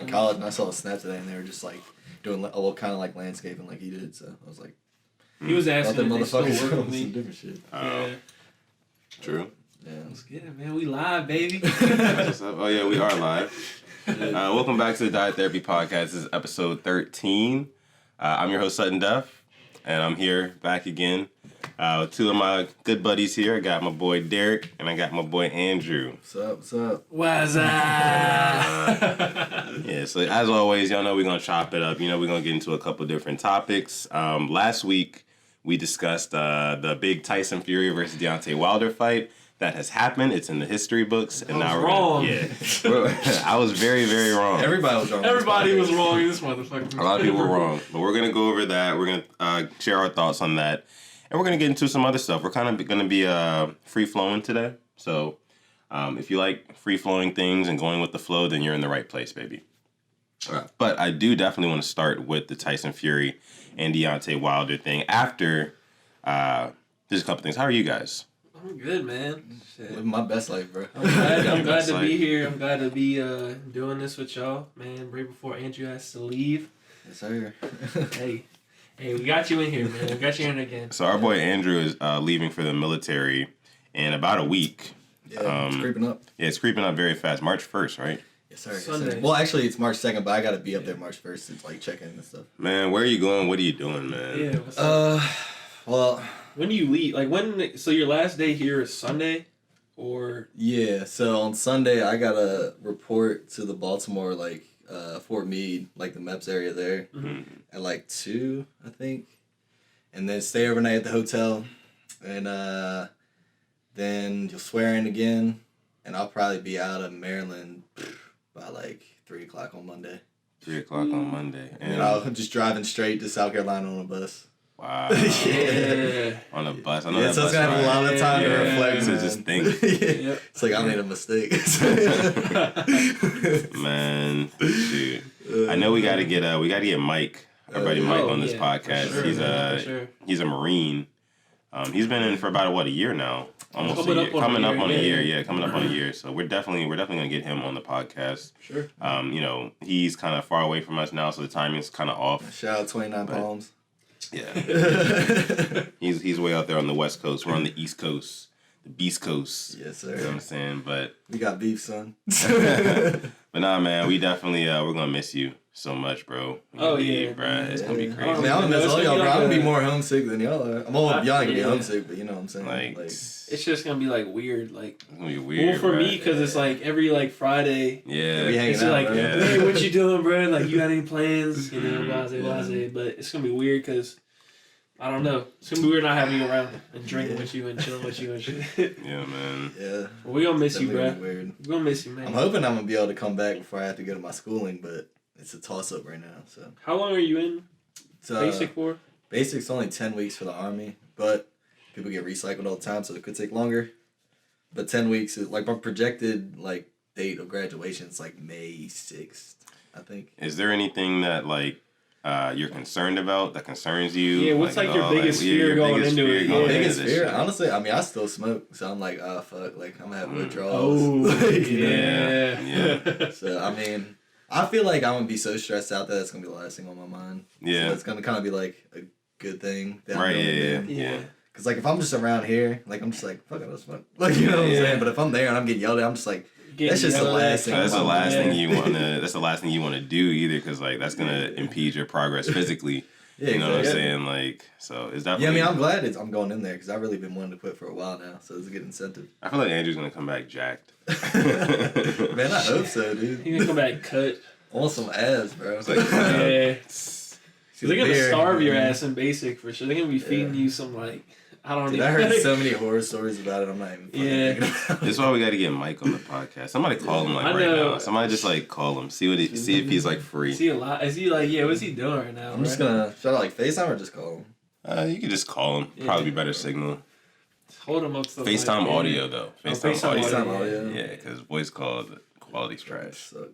in college, and I saw a snap today, and they were just like doing a little kind of like landscaping like he did. So I was like, he was asking if they still motherfuckers work with me. some different shit. Yeah. True. Yeah. Let's get it, man. We live, baby. Oh yeah, we are live. Welcome back to the Diet Therapy Podcast. This is episode 13. I'm your host suttondef, and I'm here back again. Two of my good buddies here. I got my boy Derek, and I got my boy Andrew. What's up? What's up? What's up? Yeah, so as always, y'all know we're going to chop it up. You know, we're going to get into a couple different topics. Last week, we discussed the big Tyson Fury versus Deontay Wilder fight. That has happened. It's in the history books. And now we're wrong. I was very, very wrong. Everybody was wrong. Everybody was wrong in this motherfucker. A lot of people were wrong. But we're going to go over that. We're going to share our thoughts on that. And we're going to get into some other stuff. We're kind of going to be free-flowing today. So if you like free-flowing things and going with the flow, then you're in the right place, baby. All right. But I do definitely want to start with the Tyson Fury and Deontay Wilder thing. After, there's a couple things. How are you guys? I'm good, man. Shit. Living my best life, bro. I'm glad to be here. I'm glad to be doing this with y'all, man. Right before Andrew has to leave. Yes, sir. Hey, we got you in here, man. We got you in again. So our boy Andrew is leaving for the military in about a week. Yeah, it's creeping up. Yeah, it's creeping up very fast. March 1st, right? Yes, sir. Sunday. Well, actually, it's March 2nd, but I got to be up there March 1st to like check in and stuff. Man, where are you going? What are you doing, man? Yeah. What's up? Well, When do you leave? Like when? So your last day here is Sunday, or? yeah. So on Sunday, I gotta report to the Baltimore Fort Meade, like the MEPS area there, at like 2, I think, and then stay overnight at the hotel, and then you'll swear in again, and I'll probably be out of Maryland by like 3:00 on Monday. 3:00 on Monday. And I'm just driving straight to South Carolina on a bus. Wow. Yeah. On a bus. I know Yeah, that so bus it's gonna have a lot of time to reflect. To man. just think. Yeah. It's like I made a mistake. Man, shoot. I know we gotta get Mike, our buddy Mike, on this podcast. Sure, He's a Marine. He's been in for about a year now, almost Coming a year. up on a year. Yeah, coming up on a year. So we're definitely gonna get him on the podcast. Sure. You know, he's kind of far away from us now, so the timing's kind of off. Shout out 29 Palms. Yeah. he's way out there on the West Coast. We're on the East Coast, the Beast Coast. Yes, sir. You know what I'm saying? But we got beef, son. but nah, man, we definitely we're gonna miss you so much, bro. Oh yeah, bro, it's gonna be crazy. I mean, I'm gonna miss all y'all, bro. I'm gonna be more homesick than y'all are. Y'all ain't gonna be Yeah. homesick, but you know what I'm saying. Like it's just gonna be like weird, like. it's gonna be weird. Well, for bro. me, because it's like every like Friday. Yeah. We hanging It's out, like, bro. hey, what you doing, bro? Like, you got any plans? You know, blase. But it's gonna be weird because I don't know. It's gonna be weird not having you around and drinking with you and chilling with you and shit. Yeah, man. Yeah. Well, we gonna miss you, bro. Definitely weird. We gonna miss you, man. I'm hoping I'm gonna be able to come back before I have to go to my schooling, but it's a toss up right now. So How long are you in basic for? Basic's only 10 weeks for the Army, but people get recycled all the time, so it could take longer. But 10 weeks is like my projected like date of graduation is like May 6th, I think. Is there anything that like you're concerned about that concerns you? Yeah, what's like your biggest fear going into it? My Yeah. biggest this fear, shit? honestly, I mean, I still smoke, so I'm like, oh fuck, like I'm gonna have withdrawals. Oh, Like, you know? Yeah. So I mean, I feel like I'm gonna be so stressed out that that's gonna be the last thing on my mind. Yeah. So it's gonna kind of be like a good thing. That I'm Right. doing it. Yeah. Cause like if I'm just around here, like I'm just like fuck it, let's smoke. Like you know what I'm saying. But if I'm there and I'm getting yelled at, I'm just like that's just the last thing. That's the on my last mind. thing you wanna. That's the last thing you wanna do either, because like that's gonna impede your progress physically. Yeah, You know what I'm exactly. saying? Like, so it's definitely. Yeah, I mean, I'm glad I'm going in there because I've really been wanting to quit for a while now, so it's a good incentive. I feel like Andrew's gonna come back jacked. Man, I hope so, dude. You gonna come back cut? I want some abs, bro. Yeah. See They're the gonna beard, starve your man. ass in basic for sure. They're gonna be feeding you some like I don't Dude, even. I heard so many horror stories about it. I'm not even fucking thinking about This is why we got to get Mike on the podcast. Somebody call him like I right know. now. Somebody just like call him. See if he's like free. Is he alive? Is he like what's he doing right now? I'm just gonna should I like FaceTime or just call him? You could just call him. Probably be better signal. Hold him up to the FaceTime mic, audio though. FaceTime FaceTime audio. FaceTime audio. Yeah, because voice call the quality's trash. So,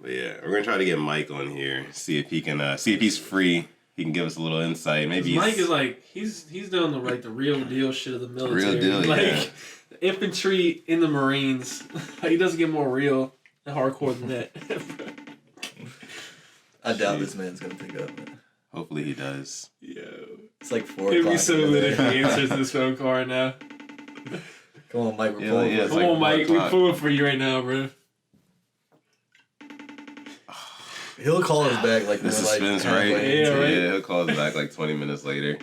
But yeah, we're gonna try to get Mike on here. See if he can. See if he's free. He can give us a little insight. Maybe Mike is like he's doing the real deal shit of the military. Real deal, like yeah. infantry in the Marines. He doesn't get more real and hardcore than that. I doubt this man's gonna pick up, man. Hopefully he does. Yo. It's like 4 It'd o'clock. be so lit if he answers this phone call right now. Come on, Mike. We're Yeah, pulling. yeah, it's Come like on, Mike. 4 We o'clock. pulling for you right now, bro. He'll call us back like The we're, suspense, like, right? halfway. Yeah, right. Yeah, he'll call us back like 20 minutes later.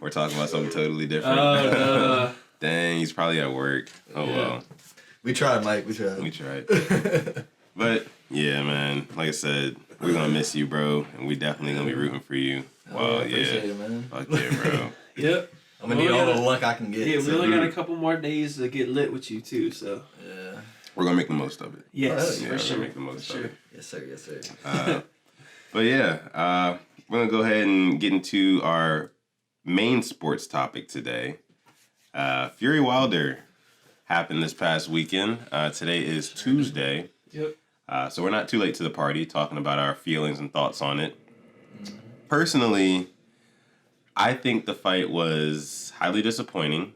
We're talking about something totally different. Oh, no. Dang, he's probably at work. Oh, Yeah. well. We tried, Mike. We tried. We tried. But, yeah, man. Like I said, we're going to miss you, bro. And we definitely going to be rooting for you. Wow, I appreciate yeah. it, man. Fuck yeah, bro. Yep. I'm gonna need all the luck I can get. Yeah, we so. only got a couple more days to get lit with you, too, so. Yeah. We're going to make the most of it. Yes, Yeah, Yeah, for we're sure. going to make the most For of sure. it. Yes, sir. Yes, sir. But yeah, we're going to go ahead and get into our main sports topic today. Fury Wilder happened this past weekend. Today is Tuesday. Yep. So we're not too late to the party talking about our feelings and thoughts on it. Personally, I think the fight was highly disappointing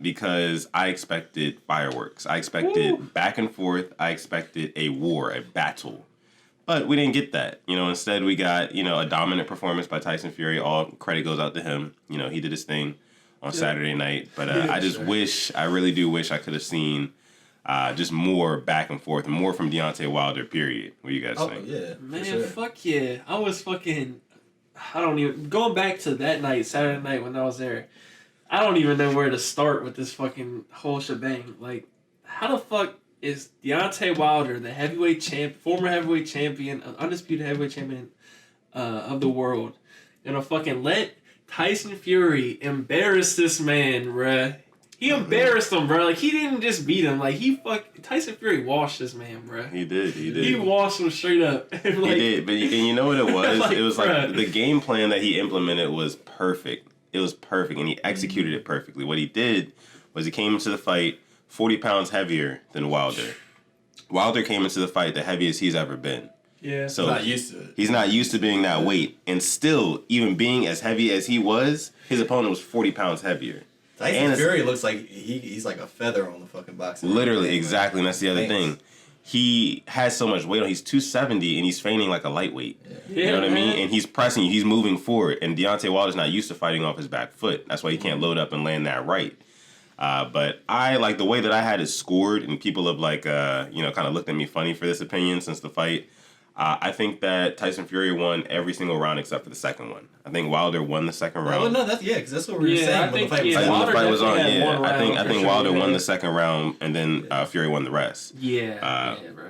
because I expected fireworks. I expected back and forth. I expected a war, a battle. But we didn't get that. Instead we got, a dominant performance by Tyson Fury. All credit goes out to him. He did his thing on Saturday night. But I really do wish I could have seen just more back and forth, more from Deontay Wilder, period. What do you guys think? Yeah. Man, for sure. fuck yeah. Going back to that night, Saturday night when I was there, I don't even know where to start with this fucking whole shebang. Like, how the fuck is Deontay Wilder, the former heavyweight champion, undisputed heavyweight champion of the world, gonna fucking let Tyson Fury embarrass this man, bruh? He embarrassed him, bruh. Like, he didn't just beat him. Like, Tyson Fury washed this man, bruh. He did. He washed him straight up. He did, but and you know what it was? Like, it was bruh. like the game plan that he implemented was perfect. It was perfect, and he executed it perfectly. What he did was he came into the fight 40 pounds heavier than Wilder. Wilder came into the fight the heaviest he's ever been. Yeah. So Not used to it. he's not used to being that weight, and still, even being as heavy as he was, his opponent was 40 pounds heavier. Tyson Fury looks like he's like a feather on the fucking boxing. Literally, exactly, and that's the other Thanks. thing. He has so much weight on. He's 270, and he's feigning like a lightweight. Yeah, You know what I mean? man. And he's pressing you. He's moving forward. And Deontay Wilder's not used to fighting off his back foot. That's why he can't load up and land that right. But I like the way that I had it scored, and people have kind of looked at me funny for this opinion since the fight. I think that Tyson Fury won every single round except for the second one. I think Wilder won the second round. Oh no, because that's what we were Yeah, saying I when the think- fight was yeah, When on. the Wilder fight was on, definitely had yeah. one I round think for Wilder sure. won the second round, and then Fury won the rest. Yeah, bro.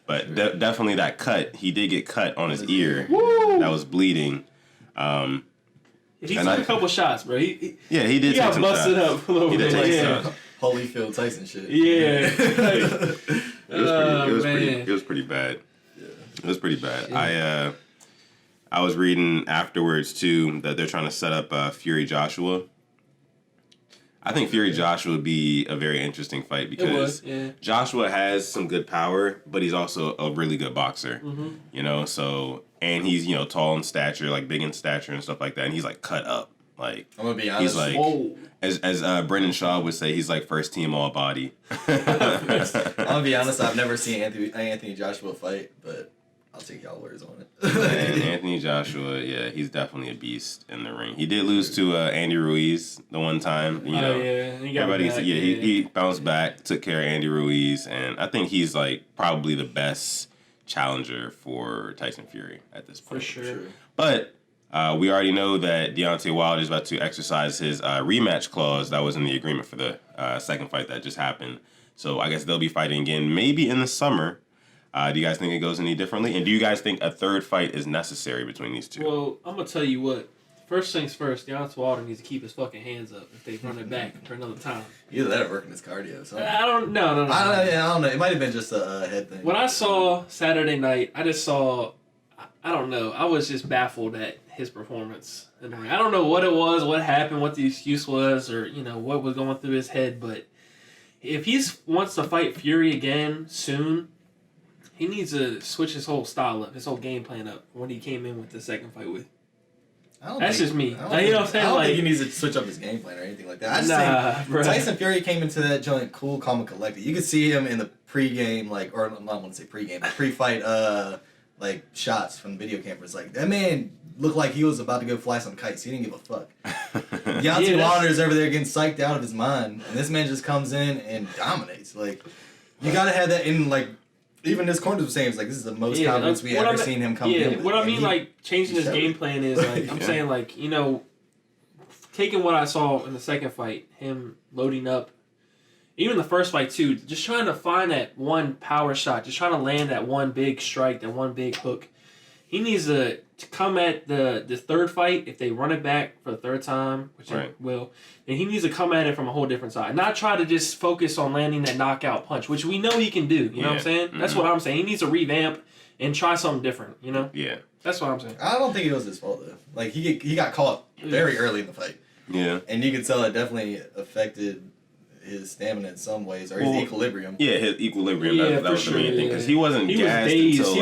But definitely that cut, he did get cut on his ear. Woo! That was bleeding. He And took I- a couple shots, bro. He Yeah, he did take got some busted shots. up a little He did bit. take Yeah. some shots. Holyfield Tyson shit. Yeah. It was pretty bad. It was pretty bad. Yeah. I was reading afterwards too that they're trying to set up Fury Joshua. I think Fury Joshua would be a very interesting fight because yeah. Joshua has some good power, but he's also a really good boxer. So and he's tall in stature, like big in stature and stuff like that, and he's like cut up. Like I'm gonna be he's honest. like Whoa. as Brendan Shaw would say, he's like first team all body. I'm gonna be honest. I've never seen Anthony Joshua fight, but I'll take y'all words on it. And Anthony Joshua, yeah, he's definitely a beast in the ring. He did lose to Andy Ruiz the one time. He got back, he bounced back, took care of Andy Ruiz, and I think he's like probably the best challenger for Tyson Fury at this point. For sure. But we already know that Deontay Wilder is about to exercise his rematch clause that was in the agreement for the second fight that just happened. So I guess they'll be fighting again, maybe in the summer. Do you guys think it goes any differently? And do you guys think a third fight is necessary between these two? Well, I'm gonna tell you what. First things first, Deontay Wilder needs to keep his fucking hands up if they run it back for another time. Either that or working his cardio. So. I don't know. I don't know. It might have been just a head thing. When I saw Saturday night, I don't know. I was just baffled at his performance in the ring. I don't know what it was, what happened, what the excuse was, or what was going through his head. But if he wants to fight Fury again soon, he needs to switch his whole style up, his whole game plan up. When he came in with the second fight with. That's just me. I don't Like, you know what I'm saying? I don't Like- think he needs to switch up his game plan or anything like that. I just Nah, think bro. Tyson Fury came into that joint cool, calm, and collected. You could see him in the pregame, or I don't want to say pregame, but pre-fight like shots from video cameras. Like that man looked like he was about to go fly some kites. He didn't give a fuck. Deontay Wilder's over there getting psyched out of his mind, and this man just comes in and dominates. Like you gotta have that in like. Even his corners were saying, it's like, this is the most confidence we ever seen him come in with. What I mean, like, changing his game plan is, like, I'm saying, like, you know, taking what I saw in the second fight, him loading up, even the first fight, too, just trying to find that one power shot, just trying to land that one big strike, that one big hook. He needs to come at the third fight, if they run it back for the third time, which they will, then he needs to come at it from a whole different side. Not try to just focus on landing that knockout punch, which we know he can do. You know what I'm saying? Mm-hmm. That's what I'm saying. He needs to revamp and try something different, you know? Yeah. That's what I'm saying. I don't think it was his fault, though. Like, he got caught very early in the fight. Yeah. And you could tell it definitely affected his stamina in some ways, or his equilibrium. Yeah, his equilibrium. That was the main thing, because he wasn't gassed until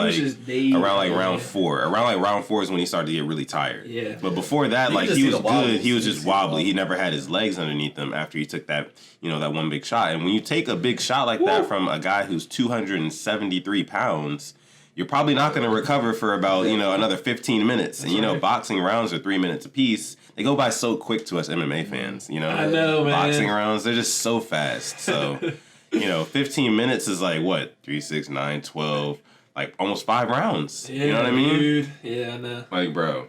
around round 4. Around round 4 is when he started to get really tired. Yeah. But before that, like he was good. He was just wobbly. He never had his legs underneath him after he took that, that one big shot. And when you take a big shot like that from a guy who's 273 pounds, you're probably not going to recover for about another 15 minutes. And boxing rounds are 3 minutes apiece. They go by so quick to us MMA fans, I know, man. Boxing rounds, they're just so fast. So, 15 minutes is like, what, 3, 6, 9, 12, like almost 5 rounds. Yeah, you know what I mean? Dude. Yeah, I know. Like, bro.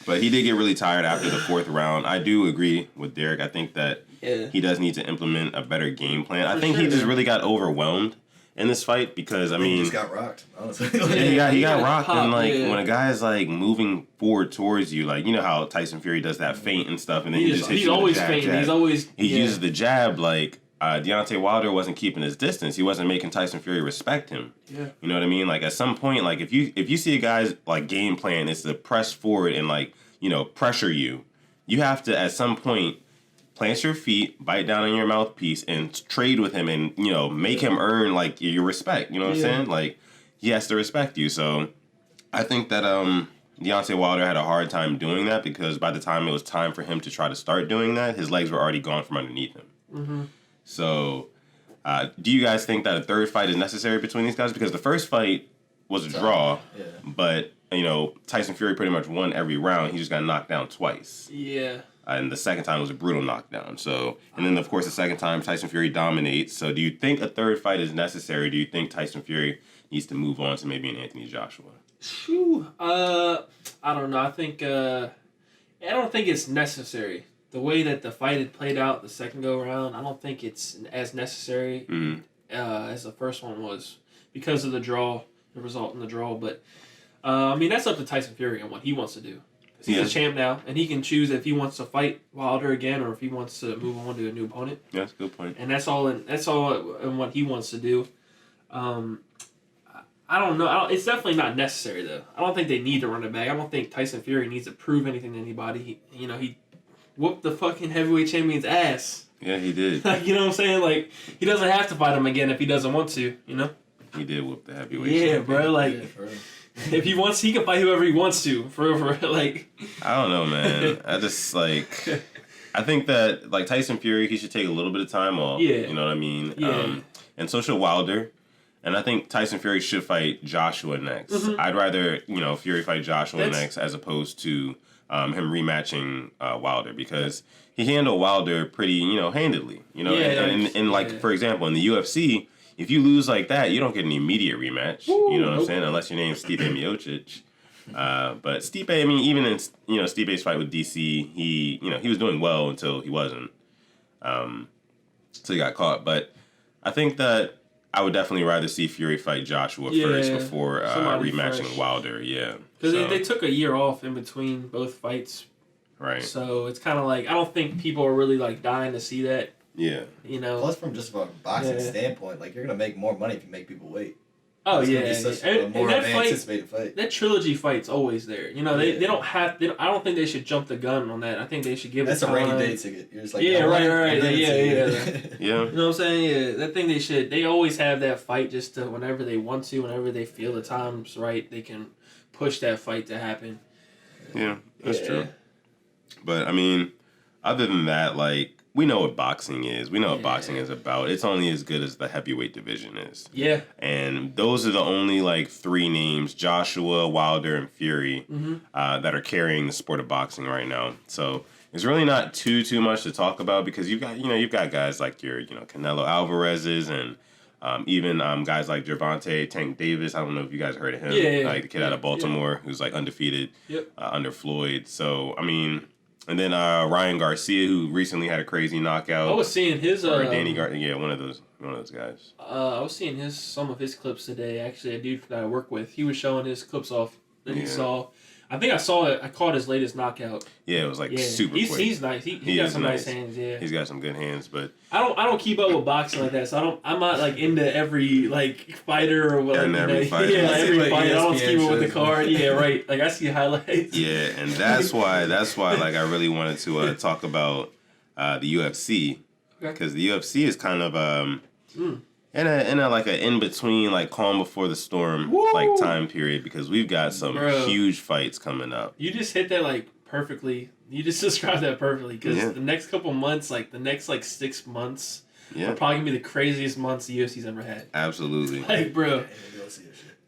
But he did get really tired after the 4th round. I do agree with Derek. I think that he does need to implement a better game plan. I think he just really got overwhelmed in this fight, because he just got rocked, honestly. He got rocked, and when a guy is like moving forward towards you, like how Tyson Fury does that feint and stuff, and then he just hits you with the jab. He uses the jab. Like Deontay Wilder wasn't keeping his distance. He wasn't making Tyson Fury respect him. Yeah. You know what I mean? Like at some point, like if you see a guy's like game plan is to press forward and like pressure you, you have to at some point plant your feet, bite down on your mouthpiece, and trade with him, and make him earn like your respect. You know what I'm saying? Like he has to respect you. So I think that Deontay Wilder had a hard time doing that, because by the time it was time for him to try to start doing that, his legs were already gone from underneath him. Mm-hmm. So do you guys think that a third fight is necessary between these guys? Because the first fight was a draw, but Tyson Fury pretty much won every round. He just got knocked down twice. Yeah. And the second time was a brutal knockdown. So, and then of course the second time Tyson Fury dominates. So, do you think a third fight is necessary? Do you think Tyson Fury needs to move on to maybe an Anthony Joshua? Phew. I don't know. I don't think it's necessary. The way that the fight had played out the second go around, I don't think it's as necessary as the first one was, because of the result in the draw. But that's up to Tyson Fury and what he wants to do. He's a champ now, and he can choose if he wants to fight Wilder again or if he wants to move on to a new opponent. Yeah, that's a good point. And that's all in what he wants to do. I don't know. It's definitely not necessary, though. I don't think they need to run it back. I don't think Tyson Fury needs to prove anything to anybody. He whooped the fucking heavyweight champion's ass. Yeah, he did. You know what I'm saying? Like, he doesn't have to fight him again if he doesn't want to, He did whoop the heavyweight champion. Yeah, bro. Like, if he wants, he can fight whoever he wants to. For like. I don't know, man. I just I think that like Tyson Fury, he should take a little bit of time off. Yeah. You know what I mean? Yeah. And so should Wilder. And I think Tyson Fury should fight Joshua next. Mm-hmm. I'd rather Fury fight Joshua next as opposed to him rematching Wilder, because he handled Wilder pretty handedly. For example, in the UFC. If you lose like that, you don't get an immediate rematch. Ooh, you know what I'm saying? Unless your name's Stipe Miocic. But Stipe, even in Stipe's fight with DC, he was doing well until he wasn't. Until he got caught. But I think that I would definitely rather see Fury fight Joshua first before rematching fresh. Wilder. Yeah, because they took a year off in between both fights. Right. So it's kind of like I don't think people are really like dying to see that. Yeah. Plus, from just a boxing standpoint, like, you're gonna make more money if you make people wait. Oh, it's yeah. Such a more anticipated fight. That trilogy fight's always there. They don't have. I don't think they should jump the gun on that. I think they should give it time. That's a rainy day ticket. You're just like, right. Yeah. You know what I'm saying? Yeah. I think they should. They always have that fight just to whenever they want to, whenever they feel the time's right, they can push that fight to happen. Yeah, that's true. But other than that, like, we know what boxing is. We know what boxing is about. It's only as good as the heavyweight division is. Yeah. And those are the only like 3 names, Joshua, Wilder, and Fury, that are carrying the sport of boxing right now. So there's really not too much to talk about because you've got guys like your Canelo Alvarez's and even guys like Gervonta Tank Davis. I don't know if you guys heard of him. Like the kid out of Baltimore who's like undefeated under Floyd. So I mean. And then Ryan Garcia, who recently had a crazy knockout. I was seeing his or Danny Garcia, one of those guys. I was seeing some of his clips today. Actually, a dude that I work with, he was showing his clips off that he saw. I think I saw it. I caught his latest knockout. Yeah, it was like super quick. He's nice. He got some nice hands. Yeah, he's got some good hands. But I don't keep up with boxing like that. So I'm not like into every like fighter or whatever. Every fighter. Yeah, every fight. I don't keep it with the card. Yeah, right. Like I see highlights. Yeah, and that's why like I really wanted to talk about the UFC because the UFC is kind of in a like a in between like calm before the storm like time period because we've got some huge fights coming up. You just hit that like perfectly. You just described that perfectly because the next couple months, like the next like 6 months, are probably gonna be the craziest months the UFC's ever had. Absolutely. Like, bro.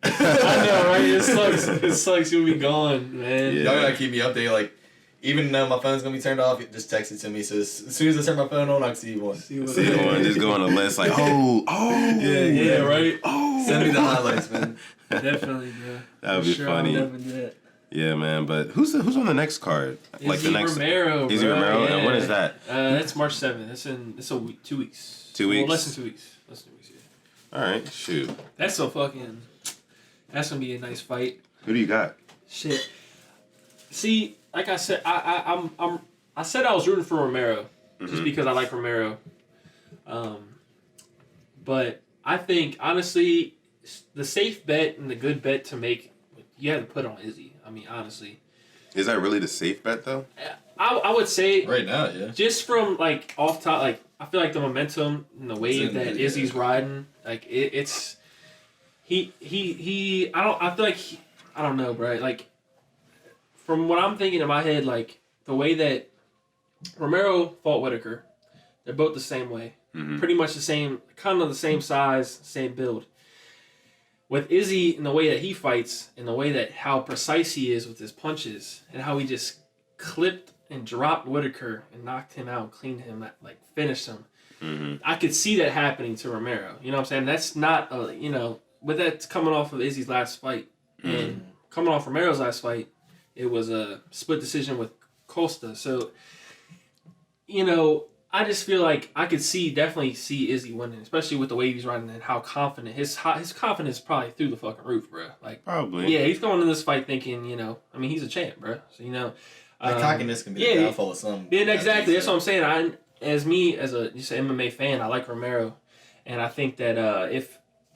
I know, right? It sucks. It sucks. You'll be gone, man. Y'all gotta keep me updated. Like, even though my phone's gonna be turned off, just text it to me. So as soon as I turn my phone on, I can see you one. Just go on the list like, yeah, right. Send me the highlights, man. Definitely, bro. That would be funny. I'll never do that. Yeah, man. But who's on the next card? Like the next Romero. Izzy Romero. Yeah. And when is that? That's March 7th. It's a week, 2 weeks. 2 weeks. Well, less than 2 weeks. All right, shoot. That's gonna be a nice fight. Who do you got? Shit. See, like I said, I said I was rooting for Romero just because I like Romero. But I think honestly, the safe bet and the good bet to make, you have to put on Izzy. I mean, honestly. Is that really the safe bet though? I would say right now, yeah. Just from like off top, like I feel like the momentum and the wave that Izzy's riding, like it's. He I feel like I don't know, bro. Like from what I'm thinking in my head, like the way that Romero fought Whitaker, they're both the same way. Pretty much the same, kind of the same size, same build. With Izzy and the way that he fights and the way that how precise he is with his punches and how he just clipped and dropped Whitaker and knocked him out, cleaned him, like finished him. I could see that happening to Romero. You know what I'm saying? That's not but that's coming off of Izzy's last fight. And coming off Romero's last fight, it was a split decision with Costa. So, I just feel like I could definitely see Izzy winning, especially with the way he's riding and how confident. His confidence is probably through the fucking roof, bro. Like, probably. Yeah, he's going in this fight thinking, he's a champ, bro. So, that cockiness can be the downfall of some. Yeah, exactly. That's what I'm saying. As a MMA fan, I like Romero. And I think that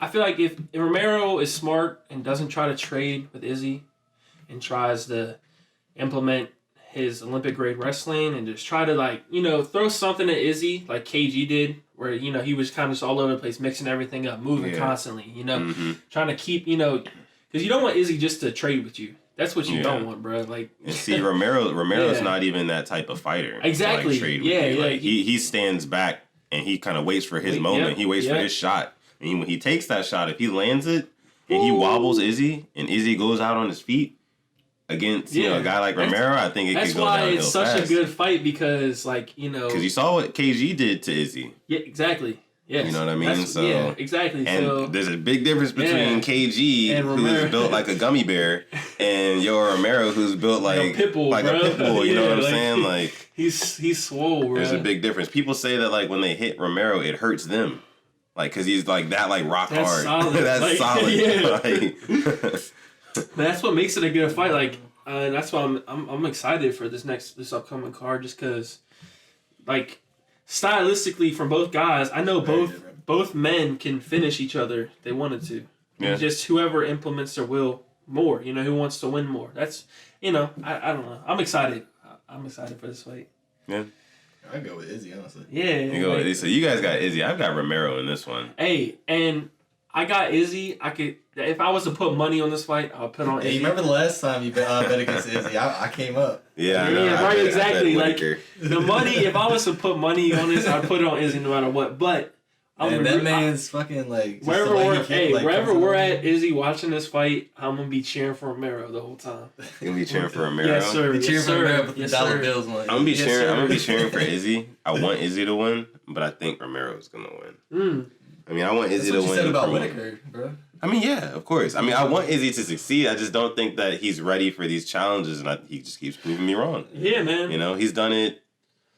I feel like if Romero is smart and doesn't try to trade with Izzy and tries to implement his Olympic grade wrestling and just try to throw something at Izzy like KG did where, he was kind of just all over the place, mixing everything up, moving constantly, trying to keep, because you don't want Izzy just to trade with you. That's what you don't want, bro. Like, and see, Romero's not even that type of fighter. Exactly. To, trade with you. Like, he stands back and he kind of waits for his moment. Yep, he waits for his shot. And when he takes that shot, if he lands it and he wobbles Izzy and Izzy goes out on his feet against a guy like Romero, I think it could go downhill fast. That's why it's such a good fight because, because you saw what KG did to Izzy. Yeah, exactly. Yes. You know what I mean? Exactly. And there's a big difference between KG, who is built like a gummy bear, and Romero, who's built like a pit bull. You know what I'm saying? Like he's swole, bro. There's a big difference. People say that when they hit Romero, it hurts them. Because he's that rock hard. Solid. That's solid. Yeah. That's what makes it a good fight. And that's why I'm excited for this upcoming card, just because, stylistically from both guys, I know both men can finish each other if they wanted to. Yeah. Just whoever implements their will more. Who wants to win more. That's I don't know. I'm excited. I'm excited for this fight. Yeah. I'd go with Izzy, honestly. Yeah. You go with Izzy. So you guys got Izzy. I've got Romero in this one. Hey, and I got Izzy. I could, if I was to put money on this fight, I'll put on Izzy. You remember the last time you bet against Izzy? I came up. Yeah, right, exactly. Like the money, if I was to put money on this, I'd put it on Izzy no matter what. But and that man's fucking like wherever we're at, Izzy watching this fight, I'm gonna be cheering for Romero the whole time. You gonna be cheering for Romero? Yes, sir. Be cheering for Romero with the dollar bills on. I'm gonna be cheering. I'm gonna be cheering for Izzy. I want Izzy to win, but I think Romero's gonna win. I mean, I want Izzy to win. That's what you said about Whitaker, bro. I mean, yeah, of course. I mean, I want Izzy to succeed. I just don't think that he's ready for these challenges, and he just keeps proving me wrong. Yeah, man. You know, he's done it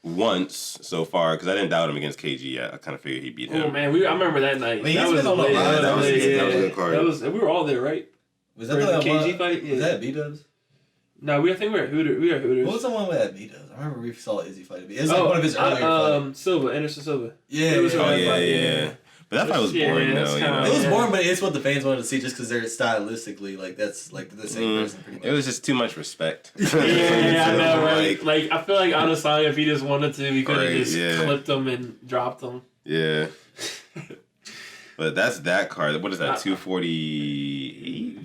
once so far because I didn't doubt him against KG yet. I kind of figured he'd beat him. Oh man, I remember that night. I mean, that was a good card. We were all there, right? Was that the KG fight? Yeah. Was that B-Dubs? No, I think we were at Hooters. What was the one with that B-Dubs? I remember we saw Izzy fight. It was like one of his earlier fights. Anderson Silva. Yeah. Yeah. But that fight was boring, though. It was boring, but it's what the fans wanted to see just because they're stylistically, like, that's, like, the same person pretty much. It was just too much respect. Yeah, I know, right? Like, I feel like, honestly, if he just wanted to, he could have just clipped him and dropped him. Yeah. But that's that card. What is that, 248?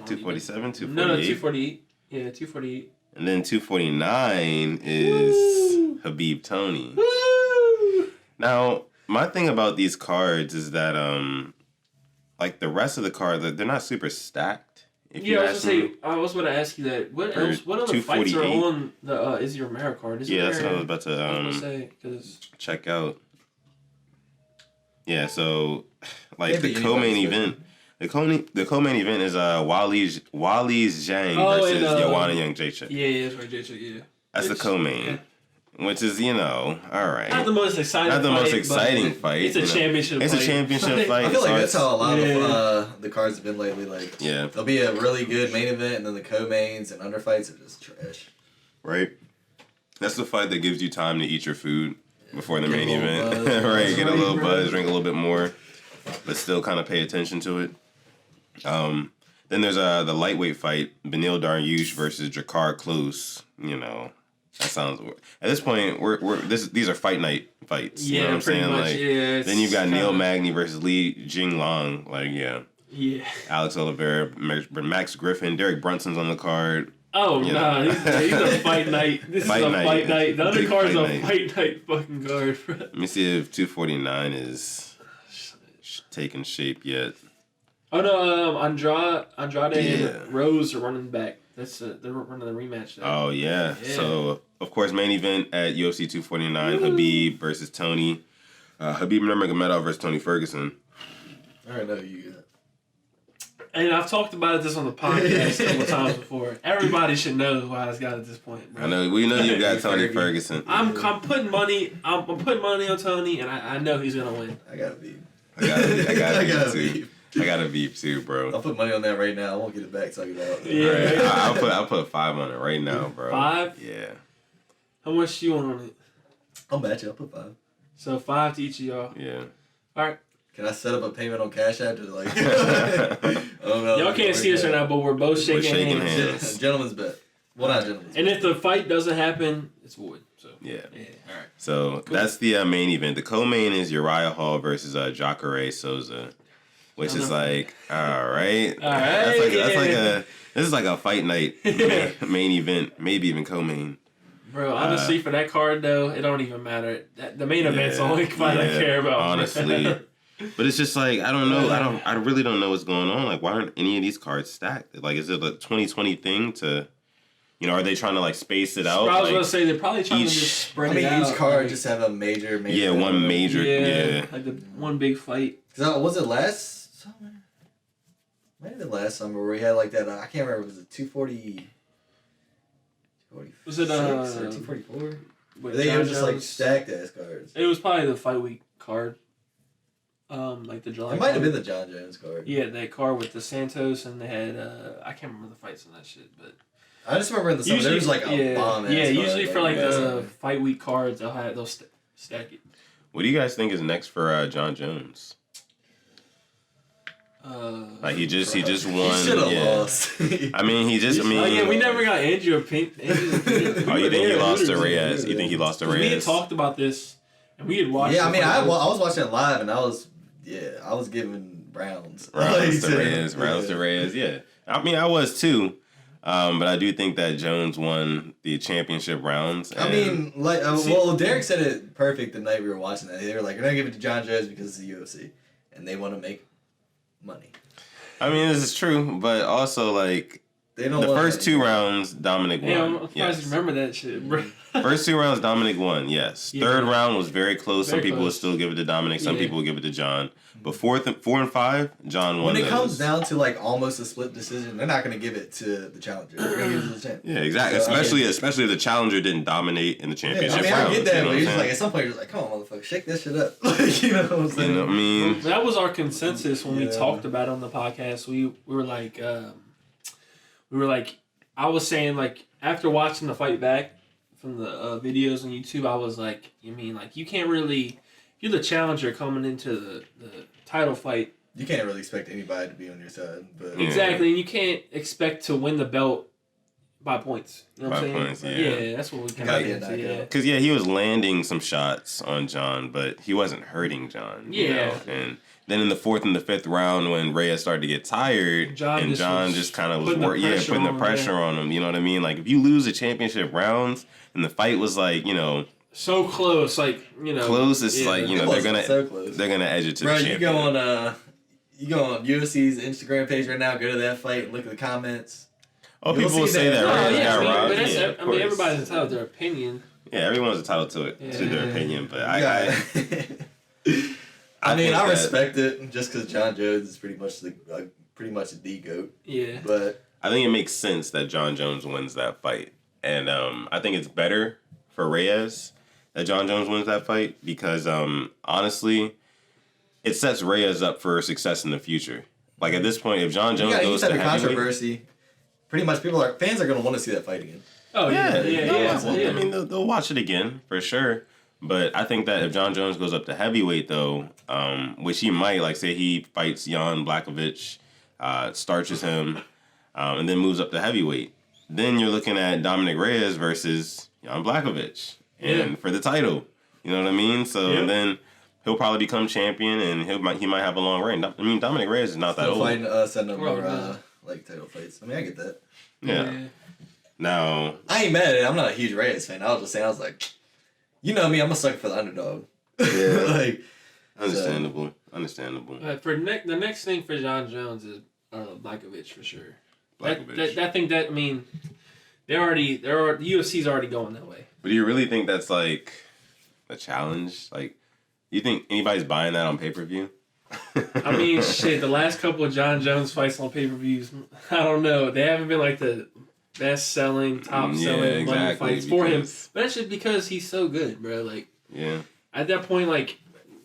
247? 248? No, 248. Yeah, 248. And then 249 is Habib Tony. Woo! Now, my thing about these cards is that, like the rest of the cards, they're not super stacked. I was going to ask you that. What other fights are on the Izzy Romero card? That's what I was about to check out. Yeah, so like the co-main event. The co-main event is Wally Zhang versus Joanna Jędrzejczyk. Yeah, that's right, Jędrzejczyk, yeah. That's the co-main. Yeah. Which is, all right. Not the most exciting fight. It's a championship fight. It's a championship fight. I feel like that's how a lot of the cards have been lately. Like, yeah. There'll be a really good main event, and then the co-mains and underfights are just trash. Right. That's the fight that gives you time to eat your food before the main event. Right, get a little buzz, drink a little bit more, but still kind of pay attention to it. Then there's the lightweight fight, Beneil Dariush versus Drakkar Klose. That sounds. At this point, these are fight night fights. Yeah, you know what I'm saying? much, like, yeah, then you've got Neil Magny versus Li Jinglong. Like, yeah. Yeah. Alex Oliveira, Max Griffin, Derek Brunson's on the card. Oh no, he's a fight night. This is a fight night. The other card's a fight night fucking card. Let me see if 249 is taking shape yet. Oh no, Andrade and Rose are running back. They're running the rematch. There. Oh yeah. So of course, main event at UFC 249, Habib versus Tony. Habib Nurmagomedov versus Tony Ferguson. I already know who you got. And I've talked about this on the podcast a couple times before. Everybody should know who I got at this point. Bro. I know we know you got Tony Ferguson. I'm putting money. I'm putting money on Tony, and I know he's gonna win. I got Habib. I got Habib. I got Habib too, bro. I'll put money on that right now. I won't get it back till I get out. Yeah, right. I'll put 5 on it right now, bro. 5? Yeah. How much do you want on it? I'll match it. I'll put 5. So 5 to each of y'all. Yeah. All right. Can I set up a payment on Cash App to like? Oh no. Y'all can't see us right now, but we're both shaking hands. Gentleman's bet. Well, not gentleman's. And if the fight doesn't happen, it's void. So yeah. All right. So cool. That's the main event. The co-main is Uriah Hall versus Jacare Souza, which is like, all right. That's this is like a fight night main event, maybe even co-main. Bro, honestly, for that card though, it don't even matter. The main event's the only fight I care about. Honestly. But it's just like, I don't know. I really don't know what's going on. Like, why aren't any of these cards stacked? Like, is it a 2020 thing to, are they trying to like space it out? I was going to say, they're probably trying to just spread it out. Each card just have a major. Yeah, one major. Yeah. Like the one big fight. Was it last summer? Might have been last summer where we had like that. I can't remember. Was it 240? Was it 244? They were just like stacked ass cards. It was probably the fight week card. Like the July. It might have been the John Jones card. Yeah, that card with the Santos, and they had I can't remember the fights on that shit, but I just remember in the summer there was like a bomb. Yeah, usually for like the fight week cards, they'll stack it. What do you guys think is next for John Jones? Like he just won. He should have lost. We never got Andrew Pink. You think he lost to Reyes? You think he lost to Reyes? We had talked about this, and we had watched. Yeah, I was watching it live, and I was giving rounds. Rounds to Reyes. Yeah. I mean, I was too. But I do think that Jones won the championship rounds. I mean, well, Derek said it perfect the night we were watching that. They were like, "We're gonna give it to John Jones because it's the UFC, and they want to make money." I mean, this is true, but also like they don't. The first 2 rounds, Dominic won. Yeah, I'm surprised you remember that shit, bro. First 2 rounds, Dominic won. Yes. Yeah. Third round was very close. Some Very people close. would still give it to Dominic. Some people would give it to John. But 4 and 5, John won. When it comes down to like almost a split decision, they're not gonna give it to the challenger. They're gonna give it to the champ. Yeah, exactly. So, especially if the challenger didn't dominate in the championship I rounds. get that, you know but what you're I'm just like saying? at some point you're just like, come on, motherfucker, shake this shit up. You know what I'm saying? You know what I mean? That was our consensus when we talked about it on the podcast. We were like, I was saying like after watching the fight back from the videos on YouTube, I was like, you mean like you can't really, if you're the challenger coming into the title fight. You can't really expect anybody to be on your side, but Exactly, and you can't expect to win the belt by points. You know what I'm saying? Points, yeah. That's what we kind Gotta of get get into. knocked Yeah. out. Because, he was landing some shots on John, but he wasn't hurting John. You Yeah. know? And then in the 4th and the 5th round, when Reyes started to get tired, John just kind of was putting the putting the pressure on him. You know what I mean? Like, if you lose the championship rounds and the fight was like, So close, like, close, it's like, It wasn't so close. they're gonna edge it to Bro, the champion. you go on UFC's Instagram page right now, go to that fight and look at the comments. Oh, You'll people will see say that that. Reyes Oh, got but robbed. that's, Yeah, of I mean, course. everybody's entitled to their opinion. Yeah, everyone's entitled to their opinion, but I I think I that- respect it just because John Jones is pretty much the GOAT. Yeah. But I think it makes sense that John Jones wins that fight. And I think it's better for Reyes that John Jones wins that fight because, honestly, it sets Reyes up for success in the future. Like, at this point, if John Jones you goes got to any type of heavyweight... controversy. Pretty much fans are going to want to see that fight again. Oh, yeah. I mean, they'll watch it again, for sure. But I think that if John Jones goes up to heavyweight, though, which he might, like, say he fights Jan Blachowicz, starches him, and then moves up to heavyweight, then you're looking at Dominic Reyes versus Jan Blachowicz and for the title. You know what I mean? So then he'll probably become champion, and he might have a long reign. I mean, Dominic Reyes is not that old. Fighting setting up more title fights. I mean, I get that. Yeah. Now, I ain't mad at it. I'm not a huge Reyes fan. I was just saying, I was like, you know me, I'm a sucker for the underdog. Yeah. Understandable. For the next thing for John Jones is Blachowicz for sure. Blachowicz. I think that, I mean, the UFC's already going that way. But do you really think that's like a challenge? Like, do you think anybody's buying that on pay-per-view? I mean, shit, the last couple of John Jones fights on pay-per-views, I don't know. They haven't been like the best-selling, top-selling money fights for him. But that's just because he's so good, bro. Like, at that point, like,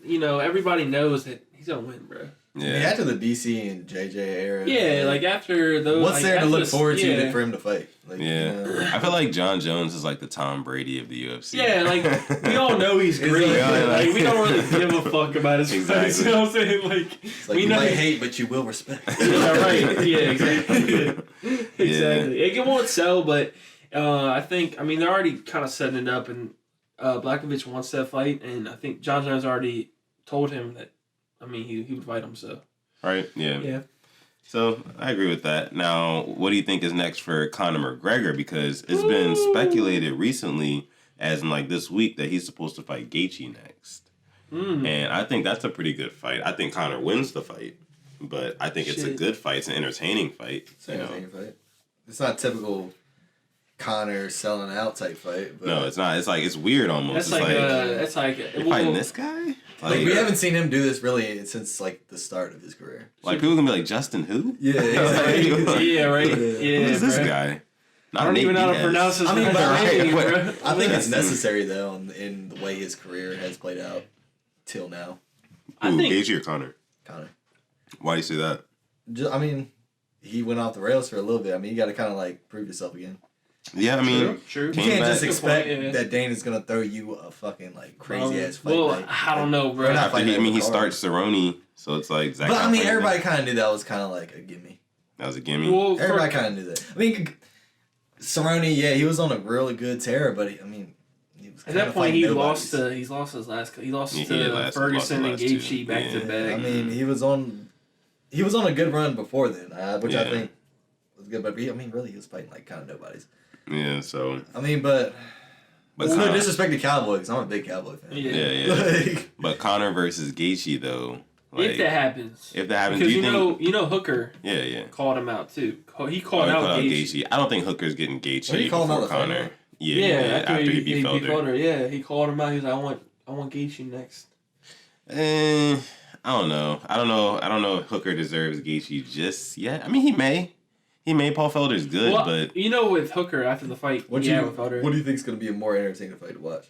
everybody knows that he's going to win, bro. Yeah. After the BC and JJ era. Yeah, like after those. What's there to look forward to for him to fight? Like, I feel like John Jones is like the Tom Brady of the UFC. Yeah, like we all know he's great. Like we don't really give a fuck about his fights. You know what I'm saying? Like, it's like you might hate, but you will respect. Yeah, right. Yeah, exactly. Exactly. It won't sell, but I think they're already kind of setting it up, and Blachowicz wants that fight, and I think John Jones already told him that. He would fight him, so. Right, yeah. So, I agree with that. Now, what do you think is next for Conor McGregor? Because it's been speculated recently, as in like this week, that he's supposed to fight Gaethje next. And I think that's a pretty good fight. I think Conor wins the fight, but I think it's a good fight. It's an entertaining fight. It's an entertaining fight. It's not typical Conor selling out type fight. But no, it's not. It's like, it's weird almost. That's like you're fighting this guy? Like, we haven't seen him do this really since like the start of his career. Like, people gonna be like, Justin who? Yeah, exactly. Yeah, right. Yeah, who's this guy? I don't even know how to pronounce his name. I think it's necessary though in the way his career has played out till now. I think Gaethje or Conor? Conor. Why do you say that? He went off the rails for a little bit. You got to kind of like prove yourself again. Yeah, true. You can't just expect that Dana's gonna throw you a fucking like crazy ass fight. Well, I don't know, bro. He starts Cerrone, so it's like exactly. But everybody kind of knew that was kind of like a gimme. That was a gimme. Well, everybody kind of knew that. Cerrone, he was on a really good tear, but he was at that point he's lost his last. He lost to Ferguson and Gaethje back to back. He was on he was on a good run before then, which I think was good. But I mean, really, he was fighting like kind of nobodies. Yeah. So. I mean, but it's no disrespect to Cowboys. I'm a big Cowboy fan. Yeah. But Conor versus Gaethje though. Like, if that happens. Because do you think Hooker. Called him out too. He called out Gaethje. I don't think Hooker's getting Gaethje he called before Conor. After he beat Felder. Yeah, he called him out. He was like, I want Gaethje next. I don't know. I don't know if Hooker deserves Gaethje just yet. I mean, he may. Paul Felder's good, but with Hooker after the fight, with Felder. What do you think is going to be a more entertaining fight to watch?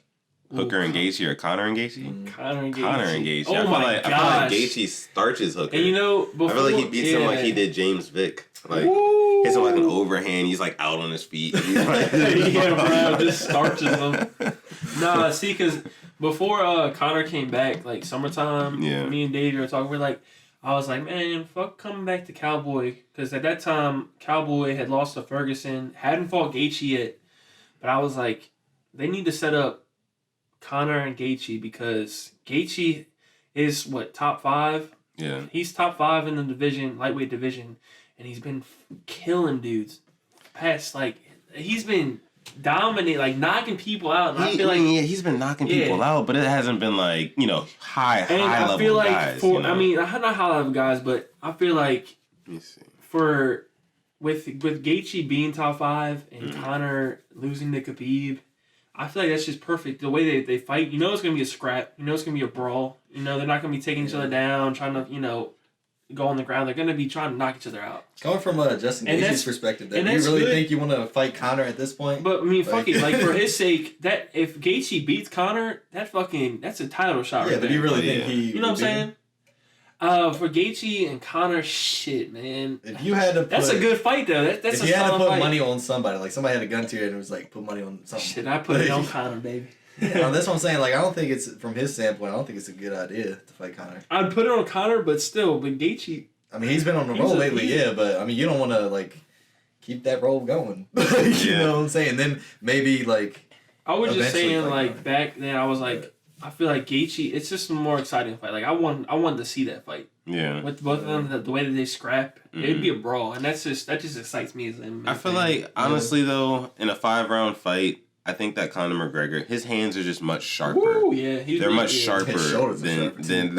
Hooker and Gaethje or Conor and Gaethje? Conor and Gaethje. Oh I feel like Gaethje starches Hooker. And I feel like he beats him like he did James Vick. Like hits him like an overhand. He's like out on his feet. He's like, bro, just starches him. Nah, see, because before Conor came back, like summertime, me and Dave were talking. We're like, I was like, man, fuck coming back to Cowboy, because at that time Cowboy had lost to Ferguson, hadn't fought Gaethje yet, but I was like, they need to set up Conor and Gaethje, because Gaethje is top 5. Yeah, he's top 5 in the division, lightweight division, and he's been killing dudes. He's been dominating, like knocking people out. And I feel like he's been knocking people out, but it hasn't been like high level guys. I feel like I mean, not high level guys, but I feel like with Gaethje being top 5 and Conor losing to Khabib, I feel like that's just perfect. The way they fight, it's going to be a scrap. It's going to be a brawl. They're not going to be taking each other down, trying to, go on the ground. They're going to be trying to knock each other out. Coming from Justin Gaethje's perspective, do you really think you want to fight Conor at this point? But, I mean, fuck it. Like, for his sake, that if Gaethje beats Conor, that's a title shot right there. Yeah, but you really think he... You know what I'm saying? For Gaethje and Conor, shit, man. If you had to put... That's a good fight, though. That's if you had to put money on somebody, like somebody had a gun to you and it was like, put money on something. Shit, I put it on Conor, baby. That's what I'm saying. Like, I don't think it's, from his standpoint, I don't think it's a good idea to fight Conor. I'd put it on Conor, but Gaethje... I mean, he's been on the roll lately, but I mean, you don't want to, like, keep that roll going. You know what I'm saying? Then maybe, like... I was just saying, like, back then, I was like, I feel like Gaethje, it's just a more exciting fight. Like, I wanted to see that fight. Yeah. With both of them, the way that they scrap, it'd be a brawl, and that just excites me as an MMA I feel like, honestly, though, in a 5-round fight, I think that Conor McGregor, his hands are just much sharper. Woo, yeah. They're much sharper than Justin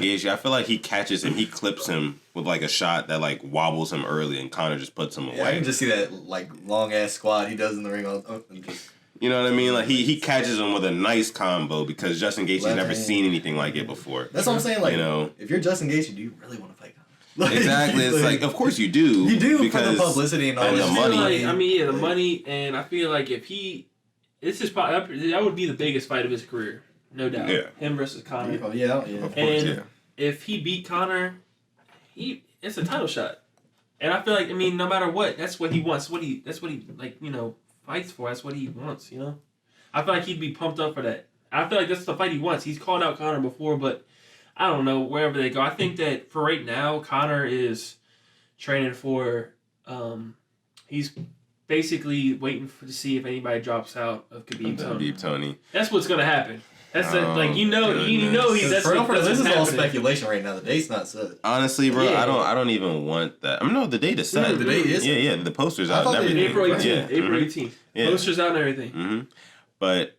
Gaethje. I feel like he catches him, he clips him with like a shot that like wobbles him early, and Conor just puts him away. I can just see that like long ass squat he does in the ring. You know what I mean? Like he catches him with a nice combo, because Justin Gaethje's never seen anything like it before. That's what I'm saying. Like, if you're Justin Gaethje, do you really want to fight Conor? Like, exactly. It's like, of course you do. You do, because for the publicity and all the money. The money, and I feel like this is probably, that would be the biggest fight of his career, no doubt. Yeah. Him versus Conor. Oh yeah. Of course, if he beat Conor, it's a title shot. And I feel like, no matter what, that's what he wants. That's what he fights for. That's what he wants. I feel like he'd be pumped up for that. I feel like that's the fight he wants. He's called out Conor before, but I don't know, wherever they go. I think that for right now, Conor is training for, he's basically waiting to see if anybody drops out of Khabib Tony. That's what's going to happen. That's this is all speculation right now. The date's not set. Honestly, bro, I don't even want that. No, the date is set. The date is set. Yeah, the poster's out and everything. April 18th. April 18th. Yeah. Posters out and everything. Mm-hmm. But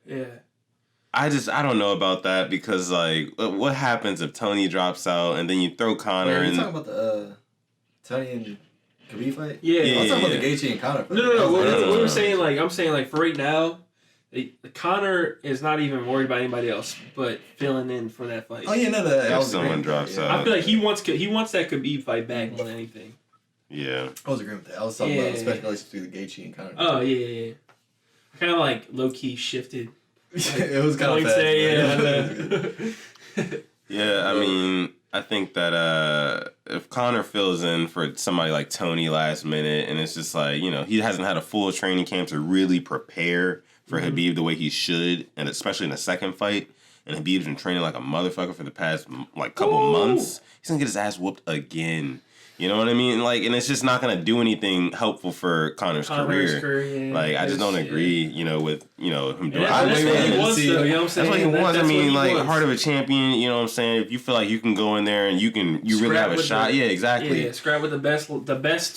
I don't know about that, because like, what happens if Tony drops out and then you throw Conor? Are you talking about the Tony and Khabib fight? Yeah, I'm talking about the Gaethje and Conor fight. No. What I'm saying, like, I'm saying, like, for right now, Conor is not even worried about anybody else, but filling in for that fight. Oh yeah, if someone drops out, I feel like he wants that Khabib fight back more than anything. Yeah, I was agreeing with that. I was talking about speculation between the Gaethje and Conor. Oh yeah. I kind of like low key shifted. It was kind of fast. Yeah, I think that if Conor fills in for somebody like Tony last minute, and it's just like, he hasn't had a full training camp to really prepare for Khabib the way he should, and especially in the second fight, and Khabib's been training like a motherfucker for the past like couple months, he's gonna get his ass whooped again. You know what I mean? Like, and it's just not gonna do anything helpful for Conor's career. Yeah. Like, I just don't agree. You know, with him doing. That's what he wants, though. You know what I'm saying? That's what he wants. I mean, like, wants. heart of a champion. You know what I'm saying? If you feel like you can go in there and you really have a shot. Yeah, exactly. Yeah, scrap with the best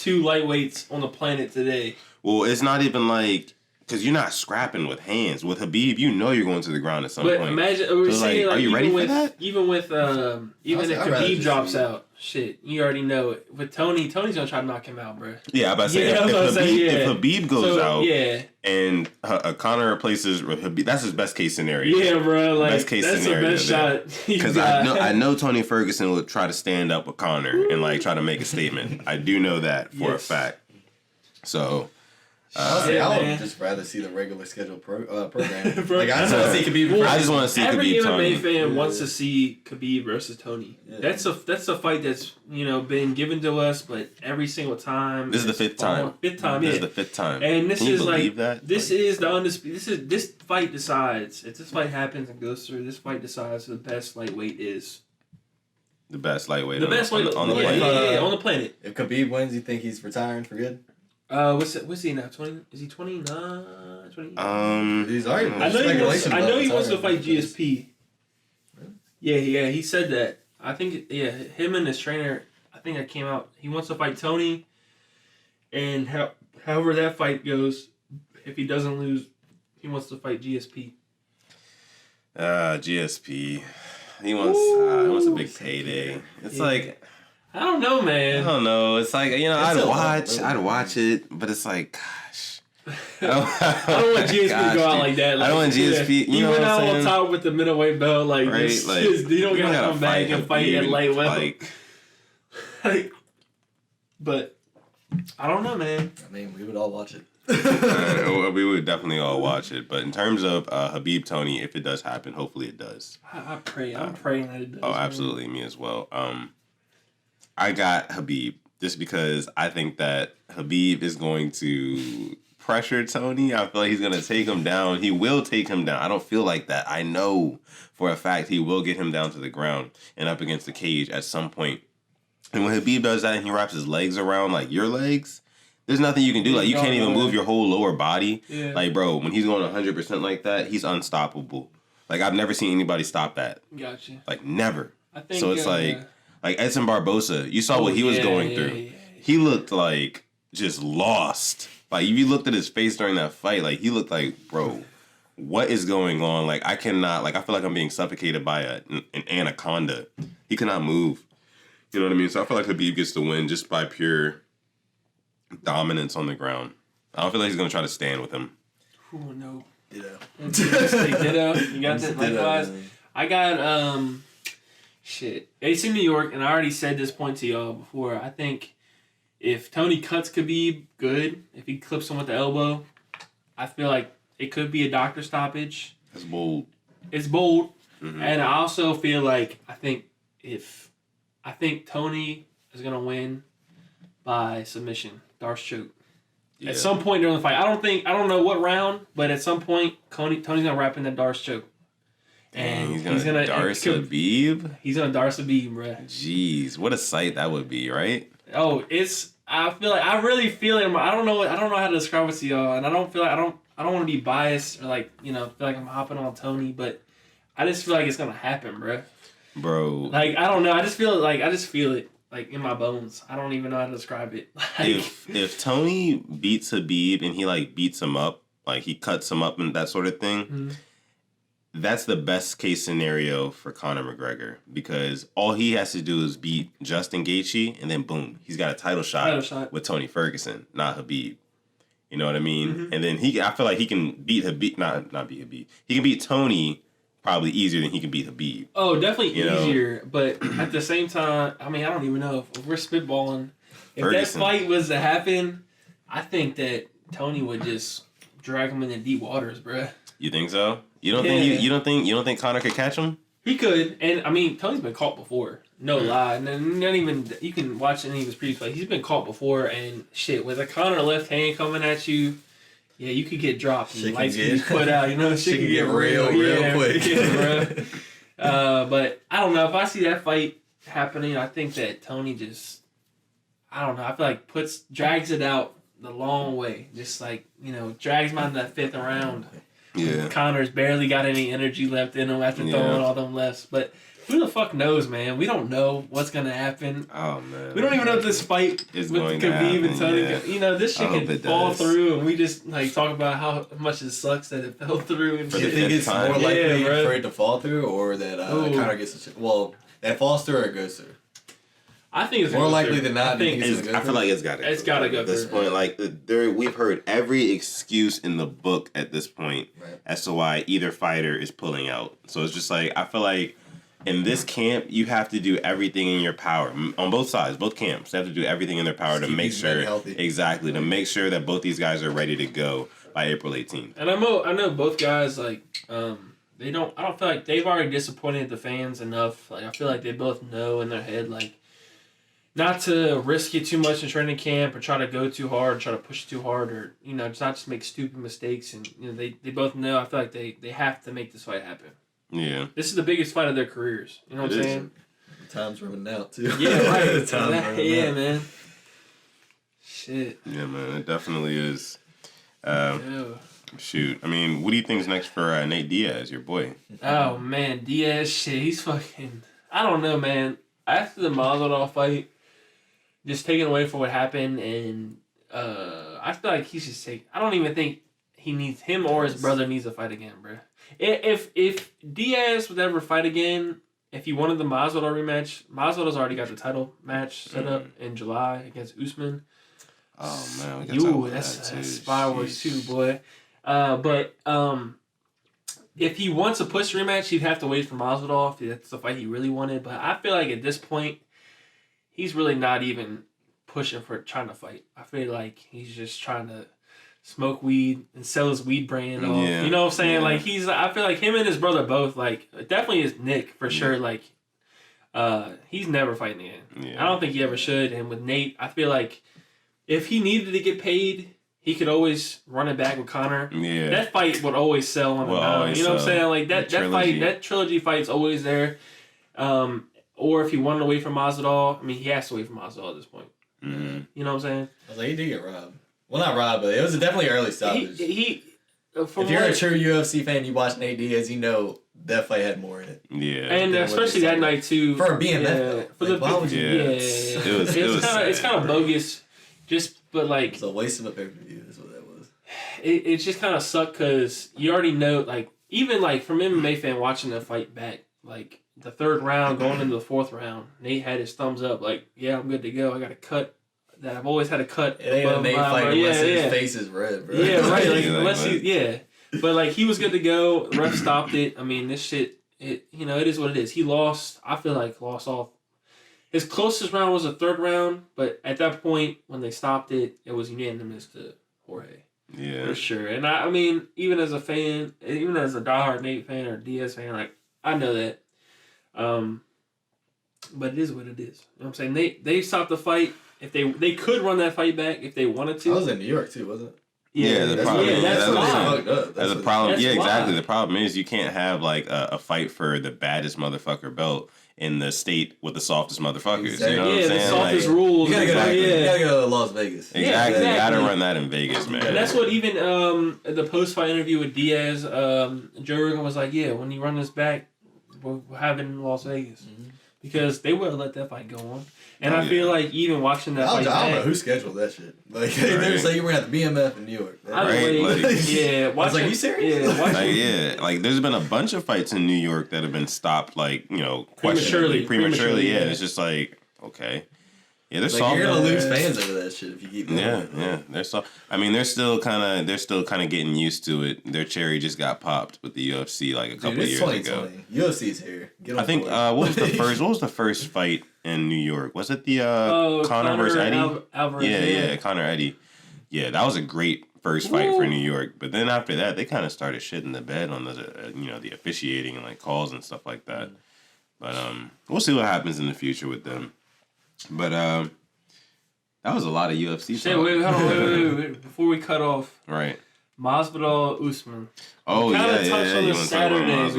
2 lightweights on the planet today. Well, it's not even like. Because you're not scrapping with hands. With Khabib, you know you're going to the ground at some point. But imagine, we're saying, like, are you ready for that? Even if Khabib drops out, shit, you already know it. With Tony's going to try to knock him out, bro. Yeah, I'm about to say, if Khabib goes out and Conor replaces Khabib, that's his best case scenario. Yeah, bro. Like, best case that's scenario the best shot. Because I know Tony Ferguson will try to stand up with Conor and, like, try to make a statement. I do know that for a fact. So... I would just rather see the regular scheduled program. Like, I just want to see Khabib. I just want to see every Khabib. Every MMA fan wants to see Khabib versus Tony. Yeah. That's a fight that's been given to us, but every single time. This is the fifth time. This is the 5th time. And this is like that? This is the undisputed. This fight decides if this fight happens and goes through. This fight decides who the best lightweight is. The best lightweight. The best lightweight on the planet. Yeah, on the planet. If Khabib wins, you think he's retiring for good? What's he now? 20? Is he 29? 20? He's already. I know he wants to fight GSP. Really? Yeah. He said that. I think him and his trainer. I think that came out. He wants to fight Tony, and however that fight goes, if he doesn't lose, he wants to fight GSP. GSP. He wants a big payday. It's like. I don't know, man. I don't know. It's like, I'd watch it, but it's like, gosh. I don't want GSP to go out like that. Like, I don't want GSP. He went out on top with the middleweight belt. Like, right? You don't gotta come back and fight at lightweight. But I don't know, man. I mean, we would all watch it. We would definitely all watch it. But in terms of Khabib Tony, if it does happen, hopefully it does. I pray. I'm praying that it does. Oh, absolutely. Me as well. I got Khabib just because I think that Khabib is going to pressure Tony. I feel like he's going to take him down. He will take him down. I don't feel like that. I know for a fact he will get him down to the ground and up against the cage at some point. And when Khabib does that and he wraps his legs around like your legs, there's nothing you can do. Like, you can't even move your whole lower body. Yeah. Like, bro, when he's going 100% like that, he's unstoppable. Like, I've never seen anybody stop that. Gotcha. Like, never. I think, so it's like Edson Barbosa, you saw what he was going through. Yeah. He looked like just lost. Like, if you looked at his face during that fight, like, he looked like, bro, what is going on? Like, I cannot, like, I feel like I'm being suffocated by an anaconda. He cannot move. You know what I mean? So I feel like Khabib gets the win just by pure dominance on the ground. I don't feel like he's going to try to stand with him. Oh, no. Ditto. Ditto. You got that? Likewise. I got, shit. It's in New York, and I already said this point to y'all before. I think if Tony cuts Khabib, good. If he clips him with the elbow, I feel like it could be a doctor stoppage. That's bold. It's bold. Mm-hmm. And I also feel like I think Tony is going to win by submission. Darce choke. Yeah. At some point during the fight. I don't know what round, but at some point, Tony's going to wrap in that Darce choke. And he's gonna Darce Khabib? He's gonna Darce Khabib, bro. Jeez, what a sight that would be, right? Oh, I really feel it. I don't know how to describe it to y'all, and I don't feel like I don't want to be biased or like, feel like I'm hopping on Tony, but I just feel like it's gonna happen, bro. Like, I don't know. I just feel it like in my bones. I don't even know how to describe it. Like, if Tony beats Khabib and he like beats him up, like he cuts him up and that sort of thing. Mm-hmm. That's the best case scenario for Conor McGregor because all he has to do is beat Justin Gaethje and then boom, he's got a title shot with Tony Ferguson, not Khabib. You know what I mean? Mm-hmm. And then I feel like he can beat Khabib, not beat Khabib. He can beat Tony probably easier than he can beat Khabib. Oh, definitely easier. But at the same time, I mean, I don't even know if we're spitballing. If Ferguson. That fight was to happen, I think that Tony would just drag him into deep waters, bruh. You think so? You don't think you don't think Conor could catch him? He could, and I mean Tony's been caught before. No lie, and then not even you can watch any of his previous fights. He's been caught before, and shit with a Conor left hand coming at you, yeah, you could get dropped and lights could be put out. Shit could get real quick. Yeah, bro. But I don't know if I see that fight happening. I think that Tony just I don't know. I feel like drags it out the long way. Just like, drags him out in that 5th round. Yeah. Connor's barely got any energy left in him after throwing all them lefts. But who the fuck knows, man? We don't know what's going to happen. Oh, man. We don't even know if this fight with Khabib and Tony, this shit can fall through, and we just talk about how much it sucks that it fell through. And do you think it's more likely for it to fall through, or that Conor gets that falls through or it goes through? I think it's more likely than not. I feel like it's got to. It's got to go. At this point, we've heard every excuse in the book at this point as to why either fighter is pulling out. So it's just like, I feel like in this camp, you have to do everything in your power on both sides, both camps. They have to do everything in their power to make sure, to make sure that both these guys are ready to go by April 18th. And I know both guys I don't feel like they've already disappointed the fans enough. Like, I feel like they both know in their head not to risk it too much in training camp or try to go too hard, try to push too hard, or just not just make stupid mistakes. And they both know. I feel like they have to make this fight happen. Yeah, this is the biggest fight of their careers. You know what I'm saying? The time's running out too. Yeah, right. Yeah, man. Shit. Yeah, man. It definitely is. Shoot. I mean, what do you think is next for Nate Diaz, your boy? Oh man, Diaz. Shit, he's fucking. I don't know, man. After the Masvidal fight, just taken away from what happened, and I feel like he should take. I don't even think him or his brother needs to fight again, bro. If Diaz would ever fight again, if he wanted the Masvidal rematch, Masvidal's already got the title match set up in July against Usman. Oh man, we got that's fireworks too, boy. But if he wants a push rematch, he'd have to wait for Masvidal if that's the fight he really wanted. But I feel like at this point, he's really not even pushing for trying to fight. I feel like he's just trying to smoke weed and sell his weed brand off. Yeah. You know what I'm saying? I feel like him and his brother both, definitely is Nick for sure. He's never fighting again. Yeah. I don't think he ever should. And with Nate, I feel like if he needed to get paid, he could always run it back with Conor. Yeah. That fight would always sell on the mound. You know what I'm saying? That fight, that trilogy fight's always there. Or if he wanted to wait for Masvidal, I mean, he has to wait for Masvidal at this point. Mm-hmm. You know what I'm saying? I was like, he did get robbed. Well, not robbed, but it was definitely early stoppage. If you're a true UFC fan, you watch Nate Diaz, you know that fight had more in it. Yeah. And especially that night, too. For a BMF, though. For the why would you? It's kind of bogus. But it's a waste of a pay-per-view. That's what that was. It just kind of sucked because you already know, even from MMA fan watching the fight back, the 3rd round going into the 4th round, Nate had his thumbs up, yeah, I'm good to go. I got a cut that I've always had a cut. It ain't a Nate fight unless his face is red, bro. Yeah, right. But he was good to go. The ref stopped it. I mean, this shit, it is what it is. He lost. I feel like lost off. His closest round was the 3rd round, but at that point, when they stopped it, it was unanimous to Jorge. Yeah. For sure. And I mean, even as a fan, even as a diehard Nate fan or Diaz fan, I know that. But it is what it is. You know what I'm saying? They stopped the fight. If they could run that fight back if they wanted to. I was in New York too, wasn't it? Yeah, the problem is that's the problem. That's exactly. The problem is you can't have a fight for the baddest motherfucker belt in the state with the softest motherfuckers. Exactly. You know what I'm saying? The softest rules. You gotta go to Las Vegas. Exactly. You gotta run that in Vegas, man. And that's what even the post fight interview with Diaz, Joe Rogan was like, yeah, when you run this back, we'll have it in Las Vegas. Mm-hmm. Because they would have let that fight go on. And I feel like even watching that fight I don't know who scheduled that shit. They were saying you were at the BMF in New York. Yeah. I was like, you serious? Yeah. There's been a bunch of fights in New York that have been stopped, prematurely. Yeah, it's just okay. Yeah, they're soft. You're gonna lose fans over that shit if you keep going. Yeah. They're soft. I mean, they're still kind of getting used to it. Their cherry just got popped with the UFC a couple of years ago. UFC's here. I think what was the first fight in New York? Was it the Conor versus Eddie? Alvarez, yeah, Conor Eddie. Yeah, that was a great first fight for New York. But then after that, they kind of started shitting the bed on the officiating and calls and stuff like that. But we'll see what happens in the future with them. But that was a lot of UFC stuff. Wait. Before we cut off. Right. Masvidal, Usman. Oh, we yeah. Touched on the Saturday.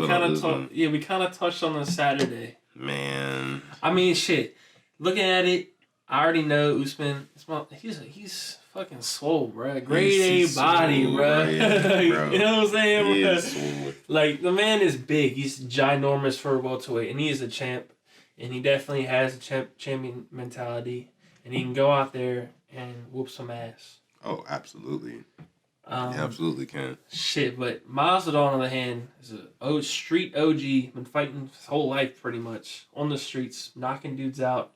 We kind of touched on the Saturday. Man. I mean, shit. Looking at it, I already know Usman. He's fucking swole, bro. Grade A body, bro. Yeah, bro. You know what I'm saying, bro? Swole. Like, the man is big. He's ginormous for a welterweight, and he is a champ. And he definitely has a champion mentality. And he can go out there and whoop some ass. Oh, absolutely. He absolutely can. Shit, but Masvidal, on the other hand, is a street OG. Been fighting his whole life, pretty much. On the streets, knocking dudes out.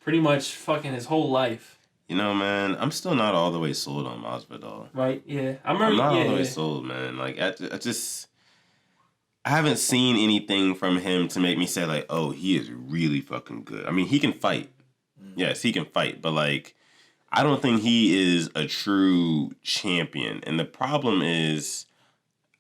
Pretty much fucking his whole life. You know, man, I'm still not all the way sold on Masvidal. Right, yeah. I'm not all the way sold, man. Like, I haven't seen anything from him to make me say, like, oh, he is really fucking good. I mean, he can fight. Yes, he can fight. But, like, I don't think he is a true champion. And the problem is,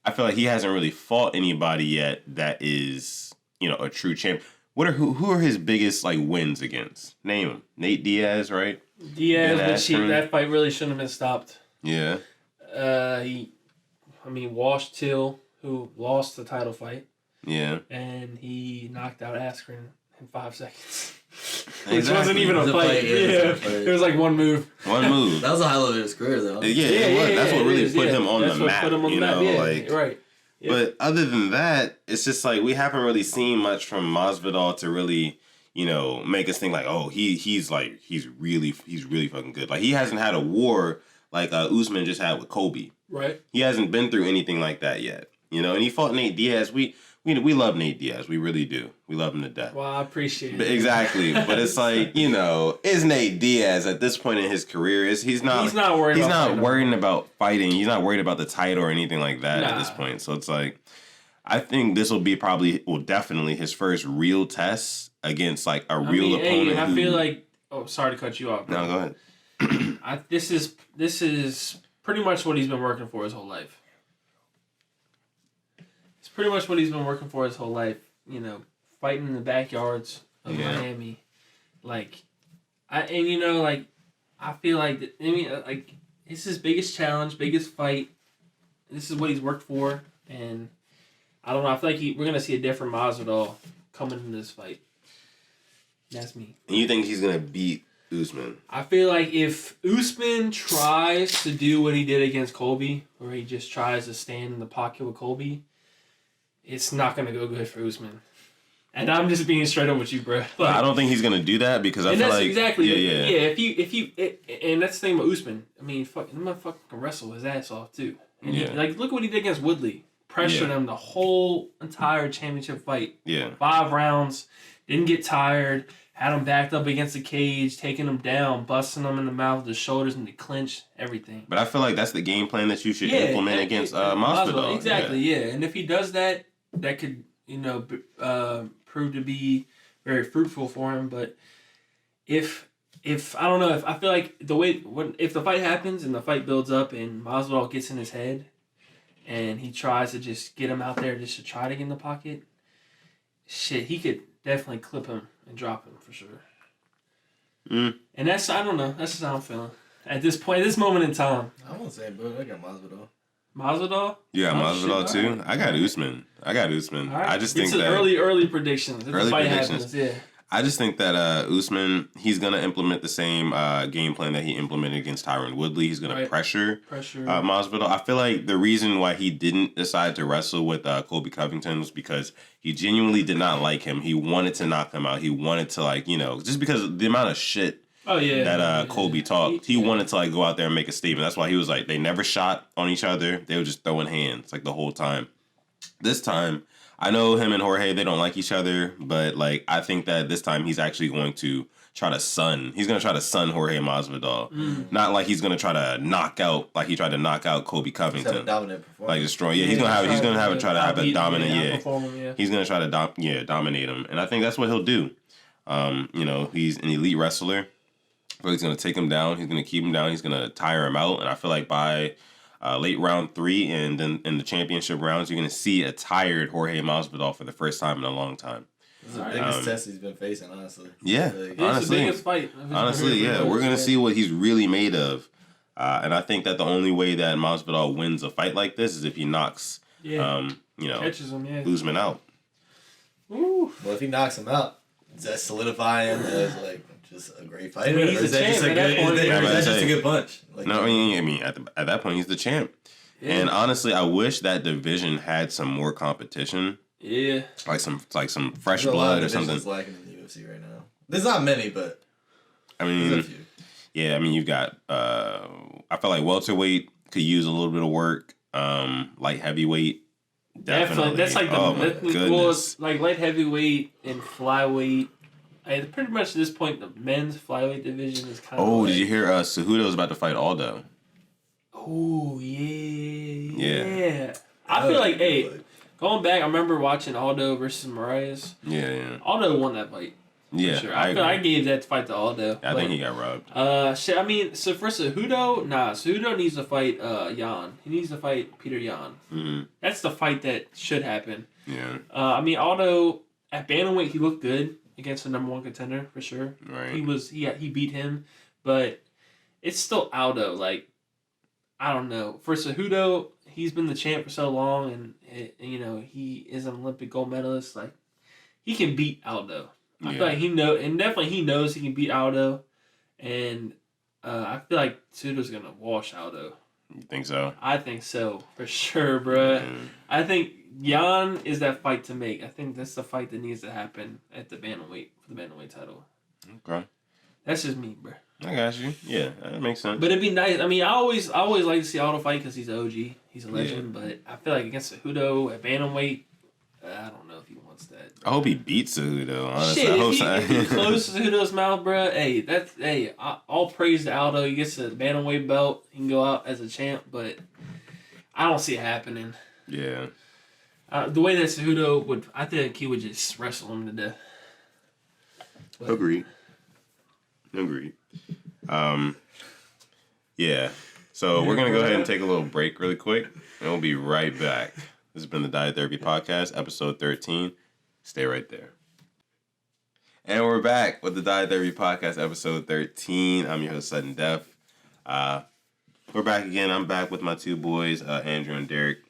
I feel like he hasn't really fought anybody yet that is, you know, a true champion. Who are his biggest, like, wins against? Name them. Nate Diaz, right? Diaz, but cheap. That fight really shouldn't have been stopped. Yeah. Walsh Till, who lost the title fight. Yeah. And he knocked out Askren in 5 seconds. Exactly. Which wasn't even a fight. Yeah. It was like one move. One move. That was a highlight of his career, though. Yeah, that's what really put him on the map. You know, like, right. Yeah. But other than that, it's just like we haven't really seen much from Masvidal to really, you know, make us think like, oh, he's really fucking good. Like, he hasn't had a war like Usman just had with Kobe. Right. He hasn't been through anything like that yet. You know, and he fought Nate Diaz. We love Nate Diaz. We really do. We love him to death. Well, I appreciate it. But exactly. But it's like, you know, is Nate Diaz at this point in his career? He's not worried about fighting. He's not worried about the title or anything like that at this point. So it's like, I think this will be definitely his first real test against like a real opponent. I feel like, sorry to cut you off, bro. No, go ahead. This is pretty much what he's been working for his whole life. It's pretty much what he's been working for his whole life. You know, fighting in the backyards of Miami. Like, I feel like, like, it's his biggest challenge, biggest fight. This is what he's worked for, and I don't know. I feel like we're gonna see a different Masvidal coming into this fight. That's me. And you think he's gonna beat Usman? I feel like if Usman tries to do what he did against Colby, where he just tries to stand in the pocket with Colby, it's not gonna go good for Usman. And I'm just being straight up with you, bro. Like, I don't think he's gonna do that because I feel like exactly. Yeah. If you, and that's the thing with Usman. I mean, the motherfucker can wrestle his ass off too. And like, look what he did against Woodley. Pressured him the whole entire championship fight. Yeah. 5 rounds. Didn't get tired. Had him backed up against the cage, taking him down, busting him in the mouth, the shoulders, and the clinch, everything. But I feel like that's the game plan that you should implement against Masvidal. Exactly. Yeah. And if he does that, that could, you know, prove to be very fruitful for him. But if I don't know, if I feel like if the fight happens and the fight builds up and Masvidal gets in his head and he tries to just get him out there just to try to get in the pocket, shit, he could definitely clip him and drop him for sure. And that's, I don't know, that's just how I'm feeling at this point, at this moment in time. I won't say, bro, I got Masvidal. Masvidal? You got Masvidal too? Right. I got Usman. Right. I just think that early predictions. If the fight happens, yeah. I just think that Usman, he's gonna implement the same game plan that he implemented against Tyron Woodley. He's gonna pressure Masvidal. I feel like the reason why he didn't decide to wrestle with Colby Covington was because he genuinely did not like him. He wanted to knock him out. He wanted to, like, you know, just because of the amount of shit that Colby talked. He wanted to, like, go out there and make a statement. That's why he was like, they never shot on each other. They were just throwing hands like the whole time. This time, I know him and Jorge, they don't like each other, but, like, I think that this time he's actually going to try to sun Jorge Masvidal. Not like he's going to try to knock out, like he tried to knock out Colby Covington. Have a dominant performance. Like, destroy. Yeah, he's going to have a dominant, He's going to try to dominate him. And I think that's what he'll do. You know, he's an elite wrestler. So he's going to take him down. He's going to keep him down. He's going to tire him out. And I feel like by late round 3 and then in the championship rounds, you're going to see a tired Jorge Masvidal for the first time in a long time. This is the biggest test he's been facing, honestly. Yeah, honestly. It's the biggest fight. Honestly, yeah. We're going to see what he's really made of. And I think that the only way that Masvidal wins a fight like this is if he knocks, catches him, Usman out. Ooh. Well, if he knocks him out, does that solidify him as, like, just a great fighter? I mean, he's or is a that just a champ at good? that point. Is Yeah, that but just a good punch? Like, No, I mean, at that point, he's the champ. Yeah. And honestly, I wish that division had some more competition. Yeah. Like some fresh there's a lot blood of or something. divisions lacking in the UFC right now. There's not many, but I there's a mean, few. yeah, I mean, you've got. I feel like welterweight could use a little bit of work. Light heavyweight, definitely. That's like the oh my goodness. well, it's like light heavyweight and flyweight. Pretty much at this point, the men's flyweight division is kind of. Oh, did you hear? Cejudo's about to fight Aldo. Oh yeah. Yeah. I feel like going back, I remember watching Aldo versus Moraes. Yeah. Aldo won that fight. Yeah, Sure. I gave that fight to Aldo. I think he got robbed. Shit. I mean, so for Cejudo, Cejudo needs to fight Jan. He needs to fight Peter Yan. Mm-hmm. That's the fight that should happen. Yeah. I mean, Aldo at bantamweight he looked good against the number one contender for sure. Right. He beat him, but it's still Aldo. Like, I don't know. For Cejudo, he's been the champ for so long, and he is an Olympic gold medalist. Like, he can beat Aldo. I feel like he knows he can beat Aldo, and I feel like Cejudo's gonna wash Aldo. You think so? I think so for sure, bruh. Mm. I think Jan is that fight to make. I think that's the fight that needs to happen at the bantamweight for the bantamweight title. Okay. That's just me, bruh. I got you. Yeah, that makes sense. But it'd be nice. I mean, I always like to see Aldo fight because he's an OG. He's a legend. But I feel like against Cejudo at bantamweight, I don't know if he wants that. I hope he beats Cejudo, honestly. Shit, I hope if he closes Cejudo's mouth, bruh, all praise to Aldo. He gets the bantamweight belt. He can go out as a champ, but I don't see it happening. Yeah. The way that Cejudo would, I think he would just wrestle him to death. But, Agreed. Yeah. So we're going to go ahead and take a little break really quick, and we'll be right back. This has been the Diet Therapy Podcast, episode 13. Stay right there. And we're back with the Diet Therapy Podcast, episode 13. I'm your host, suttondef. We're back again. I'm back with my two boys, Andrew and Derek.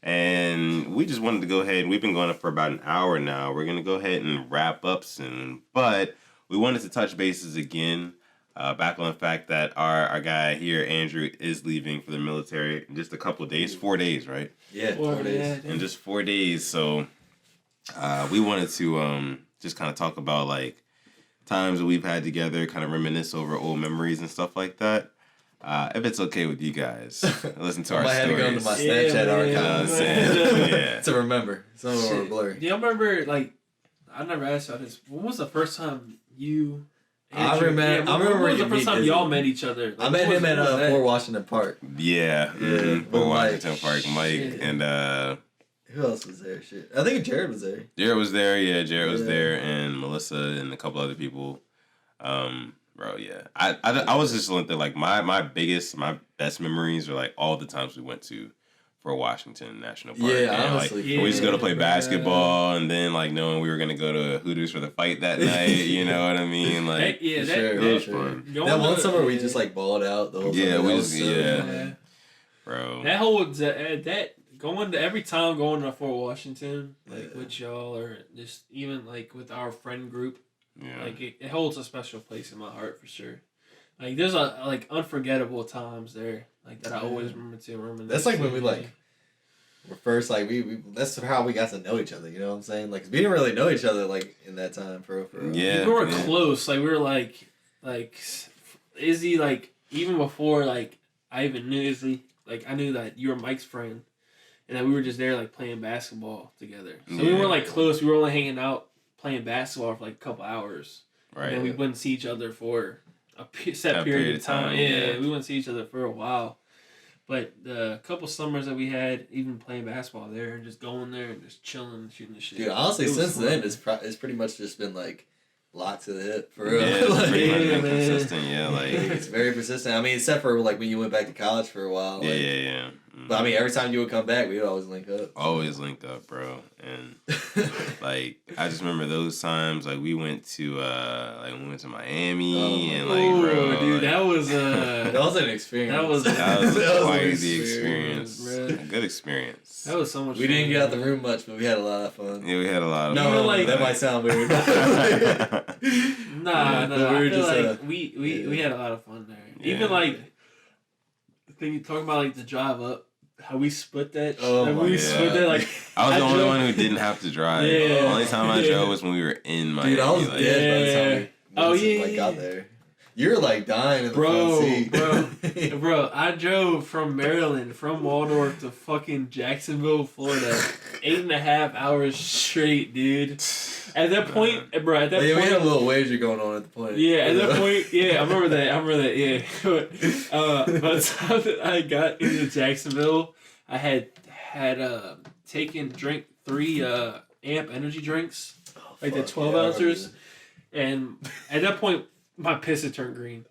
And we just wanted to go ahead. We've been going up for about an hour now. We're going to go ahead and wrap up soon. But we wanted to touch bases again. Back on the fact that our guy here, Andrew, is leaving for the military in just a couple of days. 4 days, right? Yeah, 4 days. In just 4 days. So we wanted to just kind of talk about like times that we've had together, kind of reminisce over old memories and stuff like that. If it's okay with you guys, listen to our stories. I had to go into my Snapchat archives Yeah. to remember. Some of them were blurry. Do y'all remember, like, I never asked y'all this. When was the first time you... I remember. When was the first time y'all met each other? Like, I met him at Fort Washington Park. Yeah. Mm-hmm. Fort Washington Park. Mike and who else was there? Shit, I think Jared was there. Jared was there. Yeah, Jared was there, and Melissa and a couple other people. Bro, yeah. I was just looking at like my best memories are like all the times we went to Fort Washington National Park. Yeah, and, honestly. Like, we just go to play basketball, and then like knowing we were gonna go to Hooters for the fight that night. You know what I mean? Like, it was fun. That one summer we just like balled out the whole summer. Yeah, we just fun. bro. That whole that going to every time going to Fort Washington like with y'all or just even like with our friend group. Yeah. Like it holds a special place in my heart for sure. Like there's like unforgettable times there, like that I always remember too. That's like when we like were first like we that's how we got to know each other. You know what I'm saying? Like 'cause we didn't really know each other like in that time for Yeah, we were close. Like we were like Izzy. Like even before like I even knew Izzy. Like I knew that you were Mike's friend, and that we were just there like playing basketball together. So we weren't like close. We were only hanging out playing basketball for like a couple hours. Right. And we wouldn't see each other for a set period of time. Yeah, we wouldn't see each other for a while. But the couple summers that we had, even playing basketball there, and just going there and just chilling, shooting the shit. Dude, honestly, since then, it's pretty much just been like locked to the hip for real. Yeah, like, pretty much been consistent. Yeah, like it's very persistent. I mean, except for like when you went back to college for a while. Like, yeah. But I mean, every time you would come back, we would always link up. Always link up, bro. And like I just remember those times. Like we went to Miami and like, bro, dude, like, that was that was an experience. That was quite the experience. Bro. A good experience. That was so much. We didn't get out the room much, but we had a lot of fun. Yeah, we had a lot of no, fun. like, that might sound weird. Nah, we I were feel just, like we had a lot of fun there. Yeah. Even like the thing you talking about, like the drive up, how we split that. Oh like, my we God. split that. Like I was the only drove- one who didn't have to drive. Yeah. The only time I drove was when we were in Miami. Dude, I was like, dead by the time we yeah. got there. You were like dying in the front seat. Bro, I drove from Maryland, from Waldorf to fucking Jacksonville, Florida, 8.5 hours straight, dude. At that point, bro, we had a little wager going on at the point. Yeah, at that point, yeah, I remember that, yeah. By the time that I got into Jacksonville, I had drank 3 amp energy drinks, like the 12 ounces, and at that point, my piss had turned green.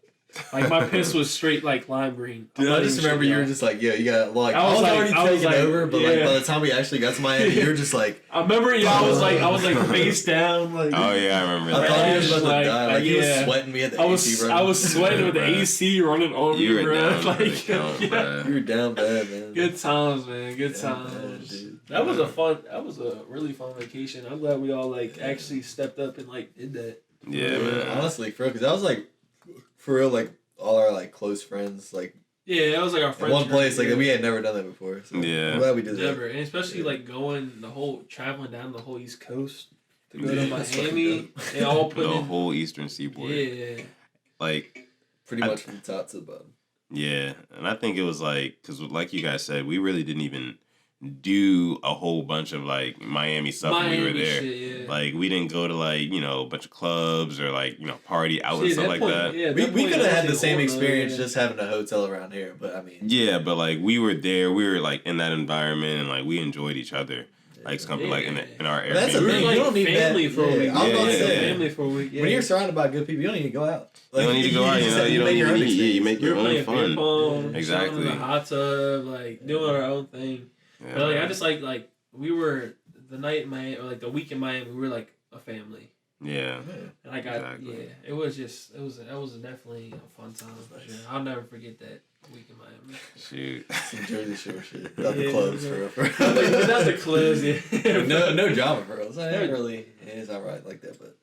Like my piss was straight like lime green. Dude, I just remember you were just like, yeah, you got like I was already taking over, but like by the time we actually got to Miami, you were just like I remember I was like face down like oh yeah, I remember that. I thought he was about to die. Like he was sweating. We had the AC running. I was sweating with the AC running over me, bro. Like you were down bad, man. Good times, man. Good times. Man, that was a really fun vacation. I'm glad we all like actually stepped up and like did that. Yeah, man. Honestly, for real, because that was like for real, like all our like close friends, like yeah, that was like our friends. One place, like we had never done that before. So yeah, I'm glad we did never, that. and especially like traveling down the whole East Coast to go to Miami and all put the whole Eastern Seaboard. Yeah, like pretty much from the top to the bottom. Yeah, and I think it was like because like you guys said, we really didn't even do a whole bunch of like Miami stuff when we were there. Shit, yeah. Like we didn't go to like a bunch of clubs or like party out and stuff like that. Yeah, we could have had the same experience just having a hotel around here, but I mean. Yeah, but like we were there, we were like in that environment, and like we enjoyed each other. Like something like in our area. That's the thing. Like you don't need family that. for a week. I was about to say family for a week. Yeah. When you're surrounded by good people, you don't need to go out. Like, you don't need to go out. You make your own fun. Ping pong, Exactly. In the hot tub, like doing our own thing. Yeah. But like I just like we were the night in Miami, or like the week in Miami, we were like a family. Yeah. And I got it was definitely a fun time for sure. I'll never forget that week in Miami. Shoot. Some Jersey Shore shit. Without the clothes for Without the clothes, yeah. no drama for us. It is alright like that, but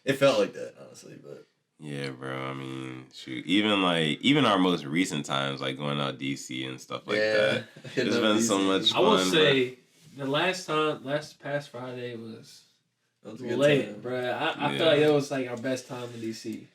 it felt like that honestly. But yeah, bro. I mean, shoot. Even our most recent times, like going out DC and stuff like that. It's been so much fun. I will say the past Friday was late, bro. I feel like that was like our best time in DC.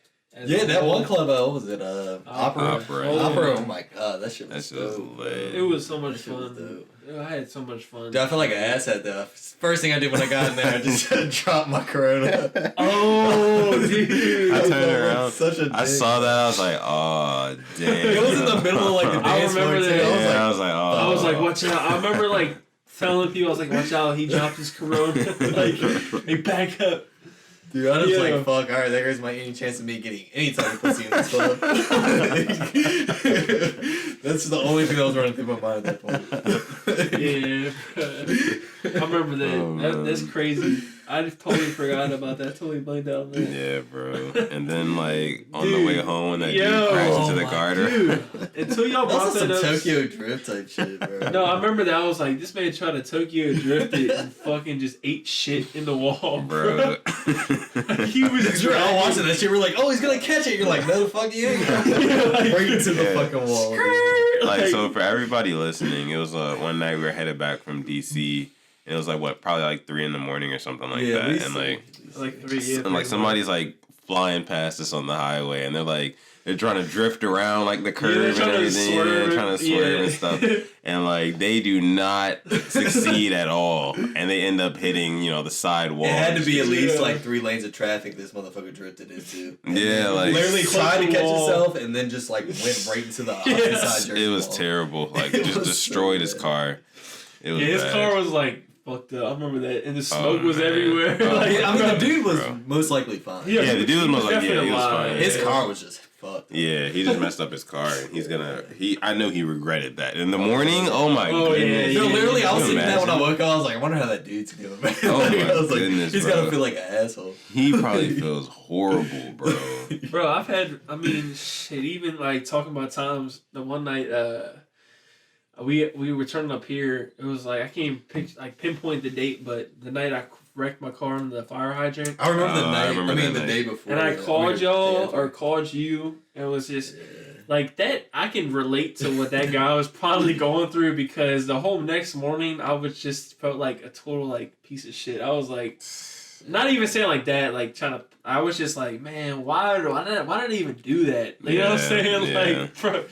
Yeah, that one club, what was it? Opera. Oh my god, that shit was dope. lit. It was so much fun. I had so much fun. Dude, I felt like an asshat though. First thing I did when I got in there, I just dropped my Corona. Oh, dude! I turned around. I saw that. I was like, oh damn. It was in the middle of like the dance floor too. I was like, oh. I was like, watch out! I remember like telling people, I was like, watch out! He dropped his Corona. Like, hey, back up. Dude, I was like, fuck, alright, there goes my any chance of me getting any type of pussy in this club. That's the only thing that was running through my mind at that point. Yeah, I remember that. That's crazy. I just totally forgot about that. Totally blanked out on that. Yeah, bro. And then like on the way home, when that dude crashed into the garter. Dude, until y'all brought that up. Some Tokyo Drift type shit, bro. No, I remember that. I was like, this man tried to Tokyo Drift it and fucking just ate shit in the wall, bro. He was just all watching that shit. We're like, oh, he's gonna catch it. You're like, no, fuck you ain't. Right into the fucking wall. Like, so for everybody listening, it was one night we were headed back from DC. It was like probably like 3 a.m. or something like that, and like 3 and like somebody's like flying past us on the highway, and they're trying to drift around like the curve and everything, trying to swerve and stuff, and like they do not succeed at all, and they end up hitting the side wall. It had to be at least like 3 lanes of traffic this motherfucker drifted into. Yeah, like literally tried to catch himself and then just like went right into the opposite side. It was terrible. Like it just destroyed his car. It was his bad. car was like fucked up. I remember that, and the smoke was everywhere. I mean, the dude was most likely fine. Yeah, the dude was most likely he was fine. His car was just fucked. Yeah, he just messed up his car. And I know he regretted that. In the morning, oh my goodness. No, literally, I was thinking that when I woke up. I was like, I wonder how that dude's feeling, man. Oh my I was goodness, he's gotta feel like an asshole. He probably feels horrible, bro. Bro, I've had, shit, even like talking about times, the one night, we were turning up here. It was like, I can't even pinpoint the date, but the night I wrecked my car on the fire hydrant. I remember the night. The day before. And I called y'all or called you, and it was just like that. I can relate to what that guy was probably going through, because the whole next morning I was just felt like a total like piece of shit. I was like, not even saying like that, like I was just like, man, why did I even do that? You know what I'm saying? Yeah. Like, bro.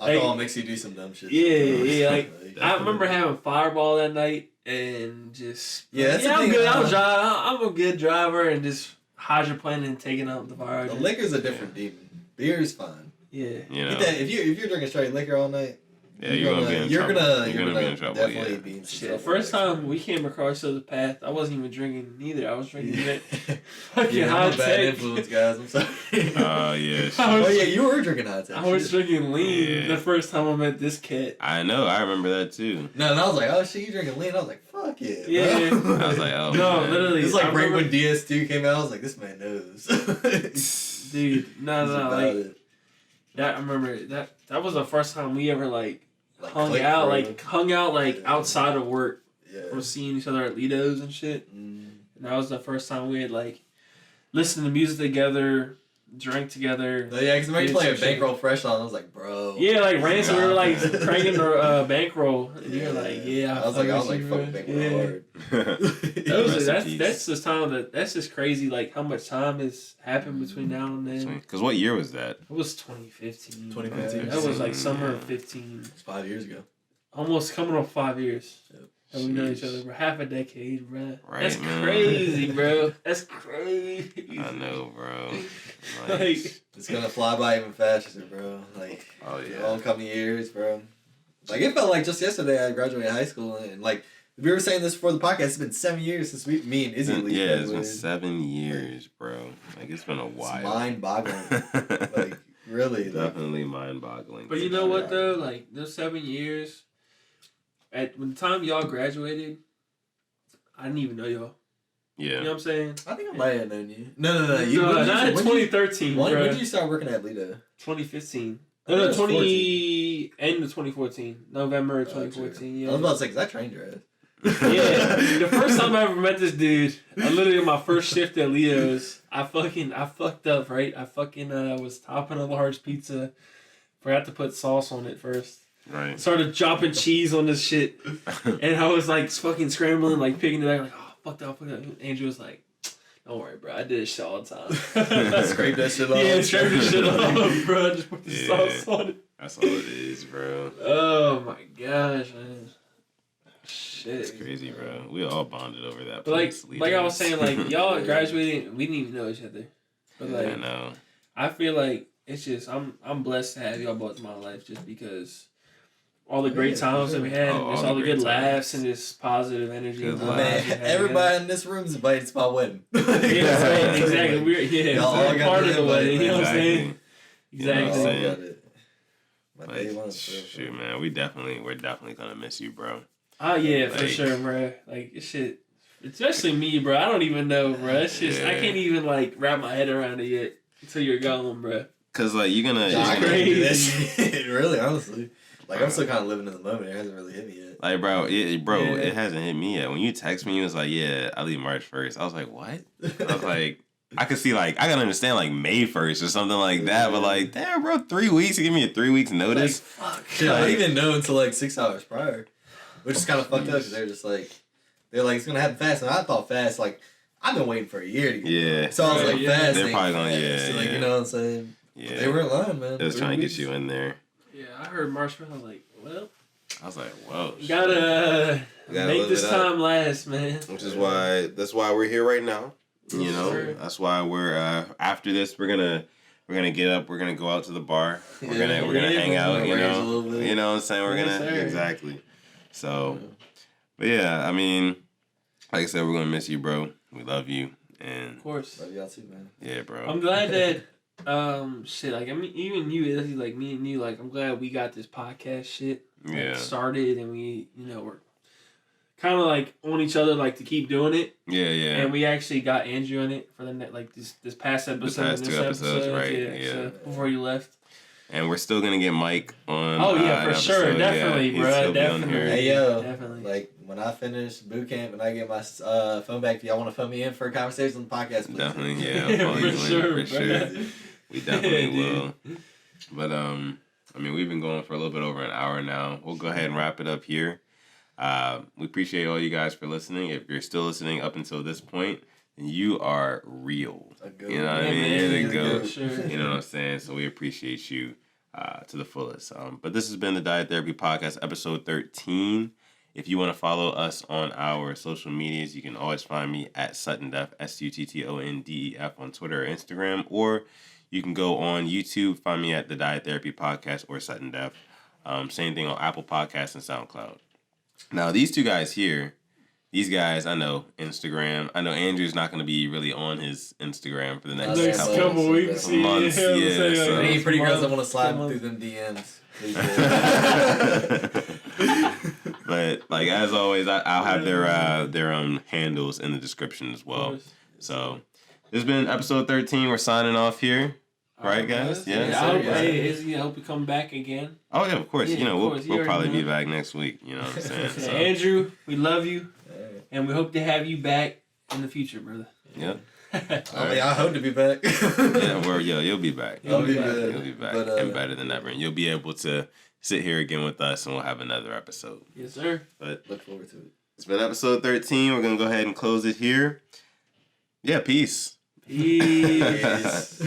Alcohol makes you do some dumb shit. Yeah. Like I remember having Fireball that night and just I'm good. I'm a good driver and just hydroplaning and taking out the fire. The liquor's a different demon. Beer's fine. Yeah. If you're drinking straight liquor all night, you're gonna be in trouble. You're gonna be in trouble. Definitely be in trouble. The first time we came across the path, I wasn't even drinking neither. I was drinking that fucking high tech. Bad influence, guys. I'm sorry. You were drinking high tech. I was drinking lean the first time I met this cat. I know. I remember that too. No, and I was like, oh shit, you drinking lean? I was like, fuck yeah. Yeah. Bro. I was like, oh no, man. literally. It's like right when DS2 came out. I was like, this man knows. Dude, no, like that. I remember that was the first time we ever hung out outside of work. Yeah. From seeing each other at Lido's and shit. And that was the first time we had listened to music together, drank together. Yeah, because I remember you playing Bankroll Fresh on. I was like, bro. Yeah, Ransom, we were cranking the Bankroll, and you were like, yeah. I was like, fuck Bankroll hard. That's this time that's just crazy. Like how much time has happened between now and then. Because what year was that? It was 2015. 2015. That was summer of 15. It's 5 years ago. Almost coming on 5 years. Yep. And we know each other for half a decade, bro. Right, that's man. crazy, bro. That's crazy. I know, bro. It's gonna fly by even faster, bro. All coming years, bro. It felt like just yesterday I graduated high school, and we were saying this before the podcast. It's been 7 years since me and Izzy leave. Yeah, it's been 7 years, bro. It's been a while. It's mind-boggling. Really. Definitely mind-boggling. But you know what though? Those 7 years. When the time y'all graduated, I didn't even know y'all. Yeah. You know what I'm saying? I think I might have known you. No. Not in 2013, bro. When did you start working at Lido? 2015. No, end of 2014. November 2014, yeah. I was about to say, because I trained your ass. Yeah. The first time I ever met this dude, I literally on my first shift at Leo's, I fucked up, right? I was topping a large pizza. Forgot to put sauce on it first. Right. Started dropping cheese on this shit. And I was fucking scrambling, picking it up, oh, fuck that. Andrew was like, don't worry, bro. I did this shit all the time. Scrape that shit off. Yeah, scrape that shit off, bro. Just put the sauce on it. That's all it is, bro. Oh my gosh, man. Shit. It's crazy, bro. We all bonded over that. But I was saying, y'all graduated, we didn't even know each other. But I know. I feel like it's just I'm blessed to have y'all both in my life just because all the great times that we had, and just all the good laughs and just positive energy. Everybody in this room is invited to my wedding. Yeah, exactly. We're part of the wedding. You know what I'm saying? Exactly. Shoot, man, we're definitely gonna miss you, bro. Oh yeah, for sure, bro. This shit, especially me, bro. I don't even know, bro. It's just I can't even wrap my head around it yet until you're gone, bro. Cause you're gonna. I can't do that shit. Really, honestly. I'm still kind of living in the moment. It hasn't really hit me yet. It hasn't hit me yet. When you text me, it was like, yeah, I leave March 1st. I was like, what? I was like, I could see, I can understand, May 1st or something like that. But, damn, bro, 3 weeks? You give me a 3 weeks notice? Fuck. Shit, I didn't even know until, 6 hours prior. Which is kind of fucked up because they're just they're it's going to happen fast. And I thought fast, I've been waiting for a year to get Yeah. So I was fast. They're probably going to, So, you know what I'm saying? Yeah. They were in line, man. They was trying to get you in there. Yeah, I heard Marshmallow. I was like, whoa. Gotta make this time last, man. That's why we're here right now. You know, that's why we're after this we're gonna get up. We're gonna go out to the bar. We're gonna hang out. You know what I'm saying. We're gonna exactly. So, but yeah, I mean, like I said, we're gonna miss you, bro. We love you, and of course, love y'all too, man. Yeah, bro. I'm glad that Shit, like, I mean, even you, like, me and you, like, I'm glad we got this podcast shit started, and we, we're kind of, like, on each other, like, to keep doing it. Yeah. And we actually got Andrew in it for this past episode. The past two episodes, right? Yeah. So before you left. And we're still going to get Mike on. Oh, yeah, for sure. Definitely, bro. Definitely. Hey, yo. Definitely. Like, when I finish boot camp and I get my phone back, if y'all want to phone me in for a conversation on the podcast, please. Definitely, yeah. For sure. We definitely will. But, I mean, we've been going for a little bit over an hour now. We'll go ahead and wrap it up here. We appreciate all you guys for listening. If you're still listening up until this point, then you are real. You know what I mean? You're the goat. Sure. You know what I'm saying? So we appreciate you to the fullest. But this has been the Diet Therapy Podcast, episode 13. If you want to follow us on our social medias, you can always find me at suttondef, SUTTONDEF on Twitter or Instagram, or you can go on YouTube, find me at the Diet Therapy Podcast or suttondef. Same thing on Apple Podcasts and SoundCloud. Now, these two guys here, these guys, I know, Instagram. I know Andrew's not going to be really on his Instagram for the next couple weeks. Months. Yeah, so any pretty girls that want to slide through them DMs. But, like, as always, I'll have their handles in the description as well. So, this has been episode 13. We're signing off here. Right, guys? Yeah. I hope you come back again. Oh, yeah, of course. We'll probably be back next week. You know what I'm saying? So. Andrew, we love you. And we hope to have you back in the future, brother. Yep. I hope to be back. You'll be back. You'll be back. And better than ever. And you'll be able to sit here again with us, and we'll have another episode. Yes, sir. But look forward to it. It's been episode 13. We're going to go ahead and close it here. Yeah, peace. Peace.